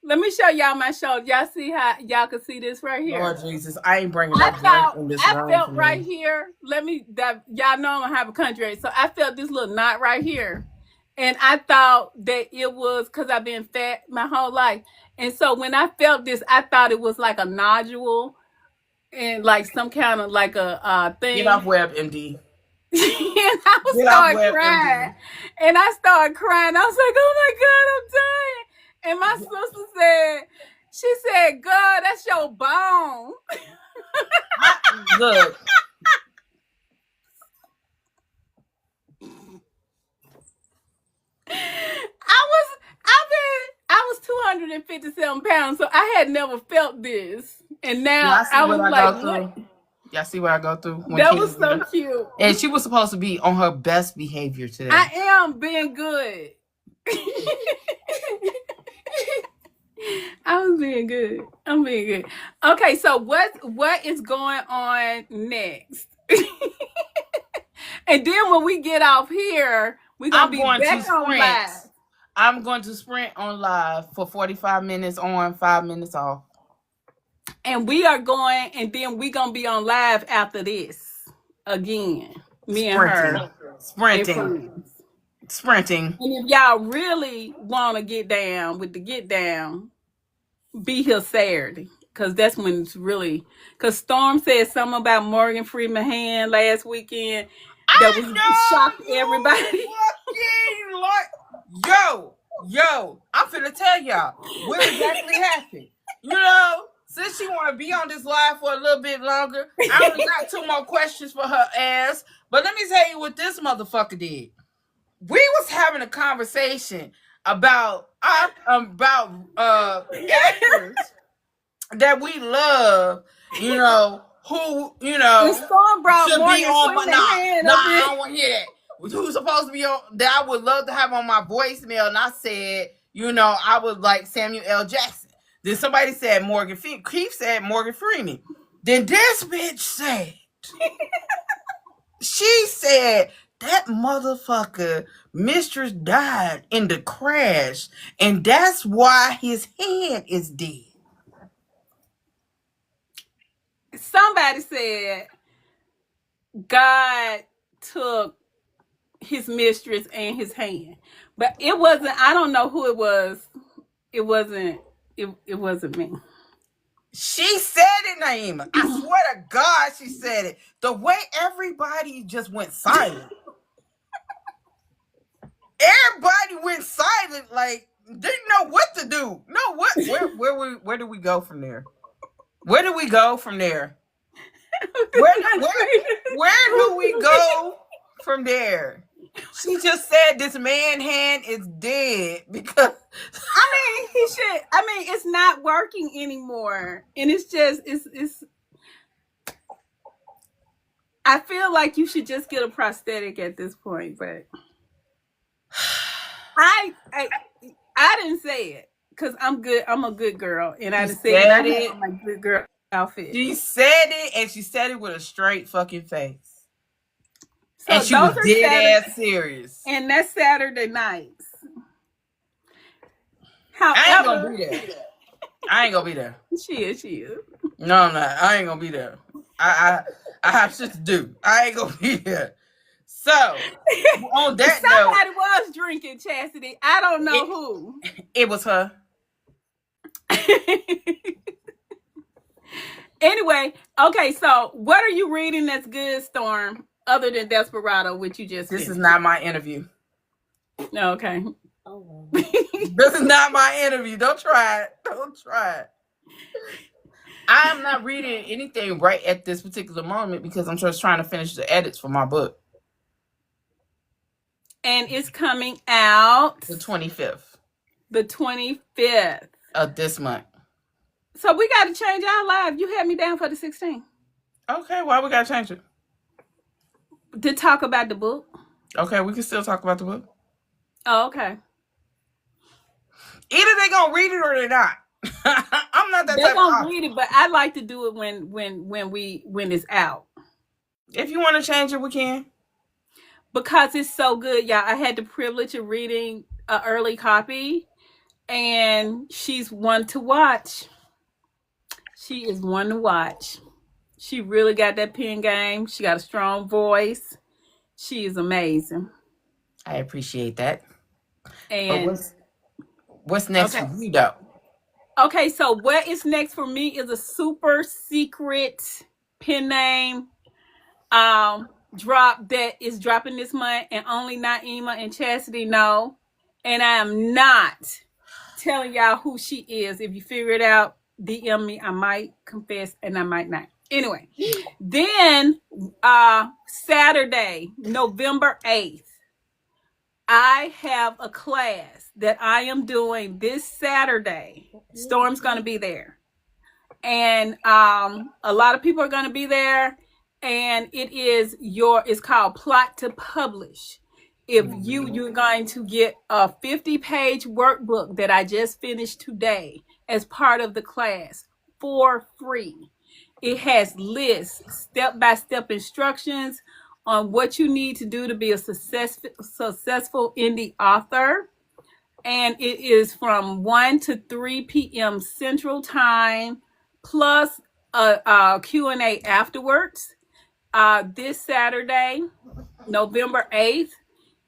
S1: Let me show y'all my shoulder. Y'all see how y'all can see this right here?
S2: Lord Jesus, I ain't bringing no drink in this room.
S1: I felt right here. Y'all know I'm gonna have a country, so I felt this little knot right here, And I thought that it was because I've been fat my whole life. And so when I felt this, I thought it was like a nodule and like some kind of like a
S2: Get
S1: thing.
S2: off WebMD.
S1: And I was
S2: Get off
S1: started crying.
S2: WebMD.
S1: And I started crying. I was like, oh my God, I'm dying. And my sister said, she said, God, that's your bone.
S2: Look.
S1: I was 257 pounds, so I had never felt this. And now
S2: Y'all see
S1: I
S2: what
S1: was
S2: I
S1: like,
S2: go through?
S1: what?
S2: Y'all see what I go through? When
S1: That
S2: Kenya
S1: was so cute.
S2: And she was supposed to be on her best behavior today.
S1: I am being good. I was being good. I'm being good. Okay, so what is going on next? And then when we get off here, we're gonna be back on live.
S2: I'm going to sprint on live for 45 minutes on, 5 minutes off.
S1: And we are going, and then we're gonna be on live after this again. Me and her.
S2: Sprinting.
S1: And if y'all really want to get down with the get down, be here Saturday. Because that's when it's really... Because Storm said something about Morgan Freeman hand last weekend. That was shocked everybody.
S2: Yo, I'm finna tell y'all what exactly happened. You know, since she want to be on this live for a little bit longer, I only got 2 more questions for her ass. But let me tell you what this motherfucker did. We was having a conversation about actors that we love, you know, who, you know, should be on my I don't want to hear that. Who's supposed to be on that I would love to have on my voicemail, and I said, you know, I would like Samuel L. Jackson. Then somebody said Morgan Freeman. Keith said Morgan Freeman. Then this bitch said, she said that motherfucker mistress died in the crash, and that's why his head is dead.
S1: Somebody said God took his mistress and his hand, but it wasn't. I don't know who it was. It wasn't me.
S2: She said it, Naima. I swear to God, she said it. The way everybody just went silent. Everybody went silent, like didn't know what to do. No, what? Where do we go from there? Where do we go from there? Where do we go from there? She just said this man hand is dead because
S1: it's not working anymore. And it's just it's I feel like you should just get a prosthetic at this point, but I didn't say it because I'm good. I'm a good girl, and I didn't say it. I'm a good girl outfit.
S2: She said it, and she said it with a straight fucking face. So and she was dead ass serious.
S1: And that's Saturday nights.
S2: However, I ain't gonna be there. I ain't gonna be there.
S1: She is.
S2: No, I'm not. I ain't gonna be there. I have shit to do. I ain't gonna be there. So on that
S1: somebody was drinking, Chastity. I don't know who.
S2: It was her.
S1: Anyway, okay, so what are you reading that's good, Storm, other than Desparado, which you just
S2: This is not my interview.
S1: No, okay.
S2: Oh. This is not my interview. Don't try it. Don't try it. I'm not reading anything right at this particular moment because I'm just trying to finish the edits for my book.
S1: And it's coming out
S2: the 25th.
S1: The 25th
S2: of this month.
S1: So we got to change our live. You had me down for the 16th.
S2: Okay, why we got to change it?
S1: To talk about the book.
S2: Okay, we can still talk about the book.
S1: Oh, okay.
S2: Either they gonna read it or they're not. I'm not that.
S1: They're gonna read it, but I like to do it when it's out.
S2: If you want to change it, we can.
S1: Because it's so good, y'all. I had the privilege of reading an early copy, and she's one to watch. She is one to watch. She really got that pen game. She got a strong voice. She is amazing.
S2: I appreciate that. But
S1: And
S2: what's next
S1: okay.
S2: for you though?
S1: Okay, so what is next for me is a super secret pen name drop that is dropping this month, and only Naima and Chastity know. And I am not telling y'all who she is. If you figure it out, DM me. I might confess and I might not. Anyway, then Saturday, November 8th, I have a class that I am doing this Saturday. Storm's going to be there. And a lot of people are going to be there. And it's called Plot to Publish. If you're going to get a 50-page workbook that I just finished today as part of the class for free. It has lists, step-by-step instructions on what you need to do to be a successful indie author. And it is from 1 to 3 p.m. Central Time, plus a Q&A afterwards. This Saturday, November 8th,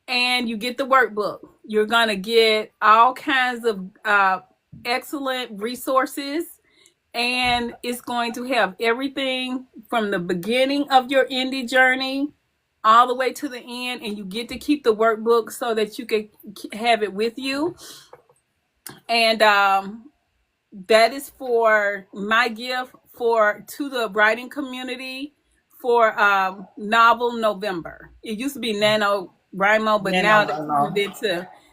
S1: and you get the workbook. You're going to get all kinds of excellent resources, and it's going to have everything from the beginning of your indie journey all the way to the end, and you get to keep the workbook so that you can have it with you. And that is for my gift to the writing community for Novel November. It used to be NaNoWriMo, but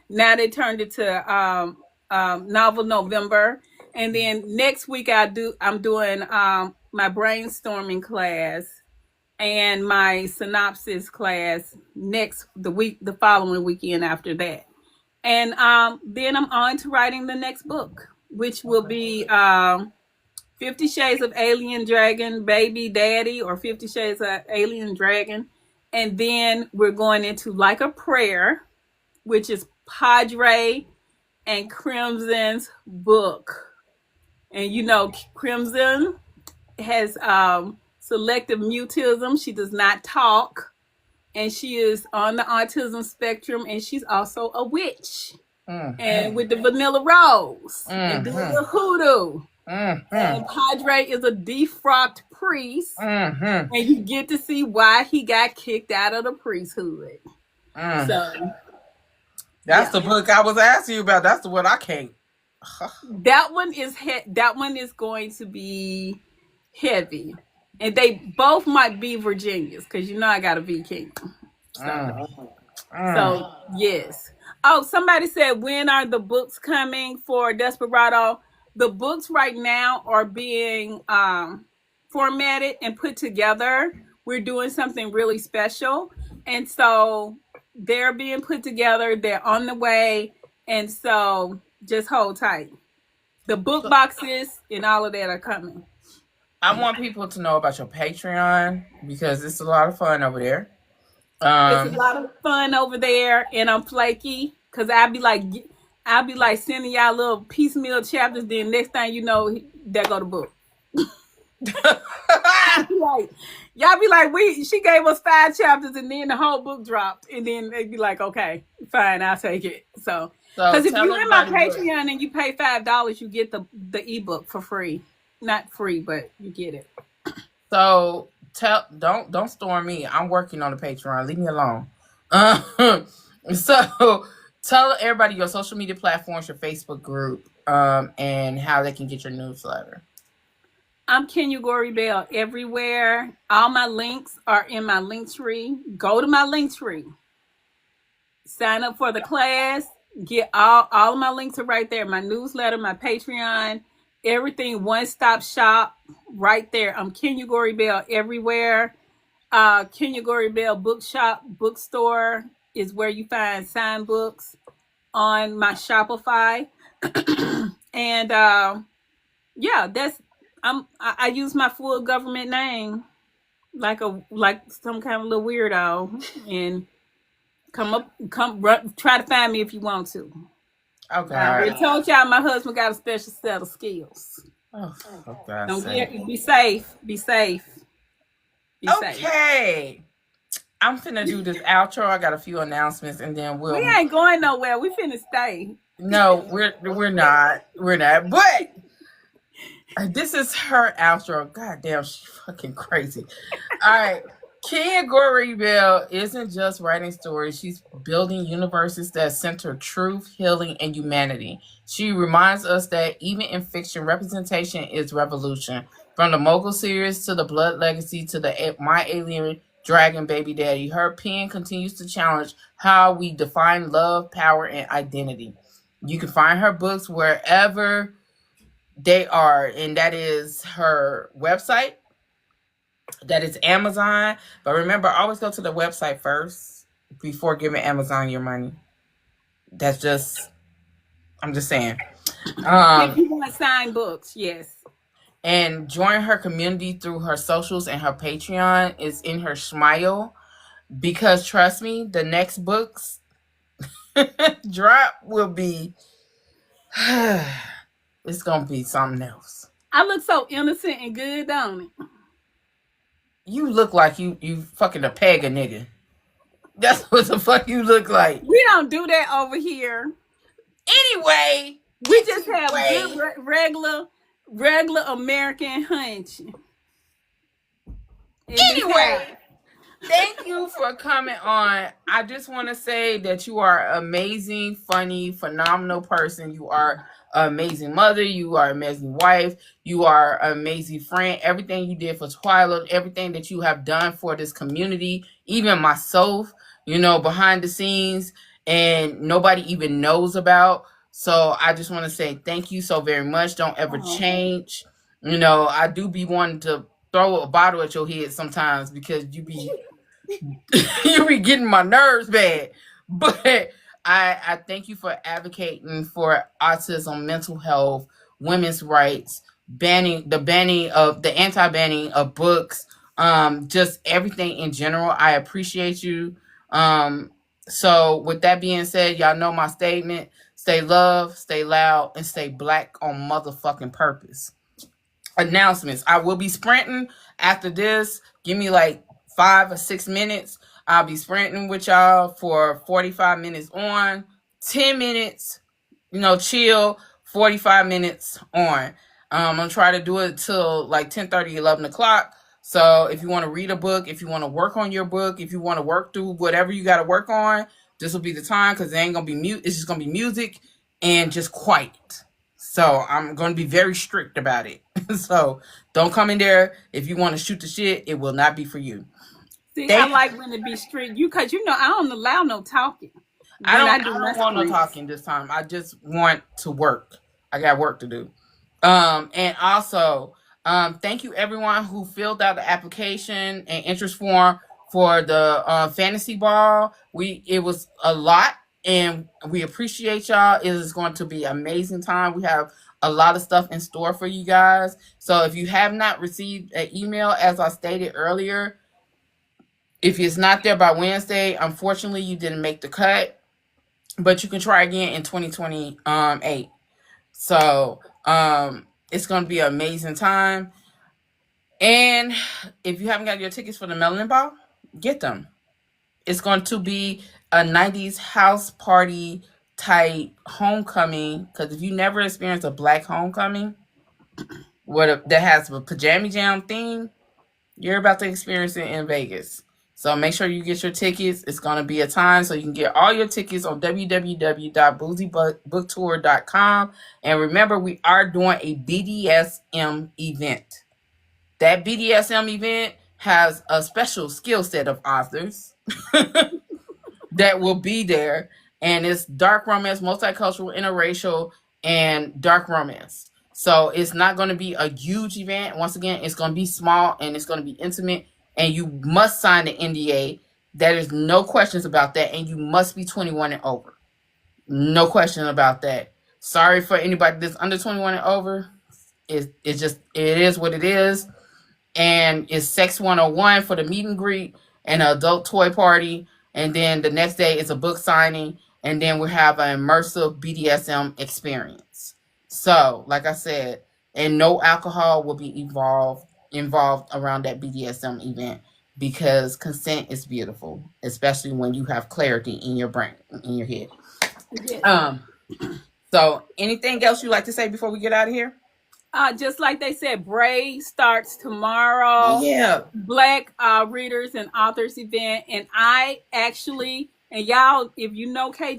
S1: now they turned it to Novel November. And then next week I'm doing my brainstorming class and my synopsis class the following weekend after that. And then I'm on to writing the next book, which will be 50 Shades of Alien Dragon Baby Daddy, or 50 Shades of Alien Dragon. And then we're going into Like a Prayer, which is Padre and Crimson's book. And you know, Crimson has selective mutism. She does not talk. And she is on the autism spectrum, and she's also a witch. And with the vanilla rose and doing the hoodoo. And Padre is a defrocked priest, and you get to see why he got kicked out of the priesthood. So
S2: that's the book I was asking you about. That's the one I can't.
S1: that one is going to be heavy, and they both might be Virginias, because you know I got a V Kingdom. So yes. Oh, somebody said, when are the books coming for Desparado? The books right now are being formatted and put together. We're doing something really special. And so they're being put together. They're on the way. And so just hold tight. The book boxes and all of that are coming.
S2: I want people to know about your Patreon, because it's a lot of fun over there.
S1: It's a lot of fun over there, and I'm flaky because I'll be like sending y'all little piecemeal chapters. Then next thing you know, there go the book. Y'all be like, she gave us 5 chapters, and then the whole book dropped, and then they'd be like, okay, fine, I'll take it. So because if you're in my Patreon and you pay $5, you get the ebook for free. Not free, but you get it.
S2: So don't storm me. I'm working on the Patreon. Leave me alone. So tell everybody your social media platforms, your Facebook group, and how they can get your newsletter.
S1: I'm Kenya Goree-Bell everywhere. All my links are in my link tree. Go to my link tree. Sign up for the class. Get all of my links are right there. My newsletter, my Patreon, everything, one-stop shop right there. I'm Kenya Goree-Bell everywhere. Kenya Goree-Bell bookstore is where you find signed books on my Shopify. And I use my full government name like some kind of little weirdo, and try to find me if you want to.
S2: Okay.
S1: I told y'all my husband got a special set of skills.
S2: Don't
S1: be safe. Be safe.
S2: Okay. I'm finna do this outro. I got a few announcements, and then
S1: We
S2: we'll.
S1: ain't going nowhere. We finna stay.
S2: No, we're not. We're not. But this is her outro. God damn, she's fucking crazy. All right. Kenya Goree-Bell isn't just writing stories, she's building universes that center truth, healing, and humanity. She reminds us that even in fiction, representation is revolution. From the Mogul series to the Blood Legacy to the My Alien Dragon Baby Daddy, her pen continues to challenge how we define love, power, and identity. You can find her books wherever they are, and that is her website, that is Amazon. But remember, always go to the website first before giving Amazon your money. That's just, I'm just saying.
S1: If you want to sign books, yes.
S2: And join her community through her socials and her Patreon is in her smile. Because trust me, the next books drop will be, it's going to be something else.
S1: I look so innocent and good, don't it?
S2: You look like you fucking a peg a nigga. That's what the fuck you look like.
S1: We don't do that over here.
S2: Anyway,
S1: we just have good regular American hunch.
S2: Anyway, thank you for coming on. I just want to say that you are amazing, funny, phenomenal person. You are an amazing mother. You are an amazing wife. You are an amazing friend. Everything you did for Twilight, everything that you have done for this community, even myself, behind the scenes, and nobody even knows about. So I just want to say thank you so very much. Don't ever change. I do be wanting to throw a bottle at your head sometimes because you be getting my nerves bad. But I thank you for advocating for autism, mental health, women's rights, anti-banning of books, just everything in general. I appreciate you. So with that being said, y'all know my statement. Stay loved, stay loud, and stay black on motherfucking purpose. Announcements. I will be sprinting after this. Give me like 5 or 6 minutes. I'll be sprinting with y'all for 45 minutes on, 10 minutes, chill, 45 minutes on. I'm going to try to do it till like 10:30, 11 o'clock. So if you want to read a book, if you want to work on your book, if you want to work through whatever you got to work on, this will be the time because it ain't going to be mute. It's just going to be music and just quiet. So I'm going to be very strict about it. So don't come in there. If you want to shoot the shit, it will not be for you.
S1: See, I like when it be strict. Because I don't allow no talking.
S2: I don't want no talking this time. I just want to work. I got work to do. And also, thank you everyone who filled out the application and interest form for the fantasy ball. It was a lot, and we appreciate y'all. It is going to be an amazing time. We have a lot of stuff in store for you guys. So if you have not received an email, as I stated earlier, if it's not there by Wednesday, unfortunately you didn't make the cut, but you can try again in 2028. So it's going to be an amazing time. And if you haven't got your tickets for the Melanin Ball, get them. It's going to be a 90s house party type homecoming, because if you never experienced a black homecoming that has a pajama jam theme, you're about to experience it in Vegas. So make sure you get your tickets. It's going to be a time, so you can get all your tickets on www.boozybooktour.com. And remember, we are doing a BDSM event. That BDSM event has a special skill set of authors that will be there. And it's dark romance, multicultural, interracial, and dark romance. So it's not going to be a huge event. Once again, it's going to be small and it's going to be intimate. And you must sign the NDA. There is no questions about that. And you must be 21 and over. No question about that. Sorry for anybody that's under 21 and over. It is what it is. And it's Sex 101 for the meet and greet and an adult toy party. And then the next day is a book signing. And then we have an immersive BDSM experience. So, like I said, and no alcohol will be involved around that BDSM event. because consent is beautiful, especially when you have clarity in your brain, in your head.
S1: Yes.
S2: So anything else you like to say before we get out of here?
S1: Just like they said, Brave starts
S2: Oh
S1: tomorrow.
S2: yeah.
S1: Black readers and authors event, and I actually, and y'all, if you know KJ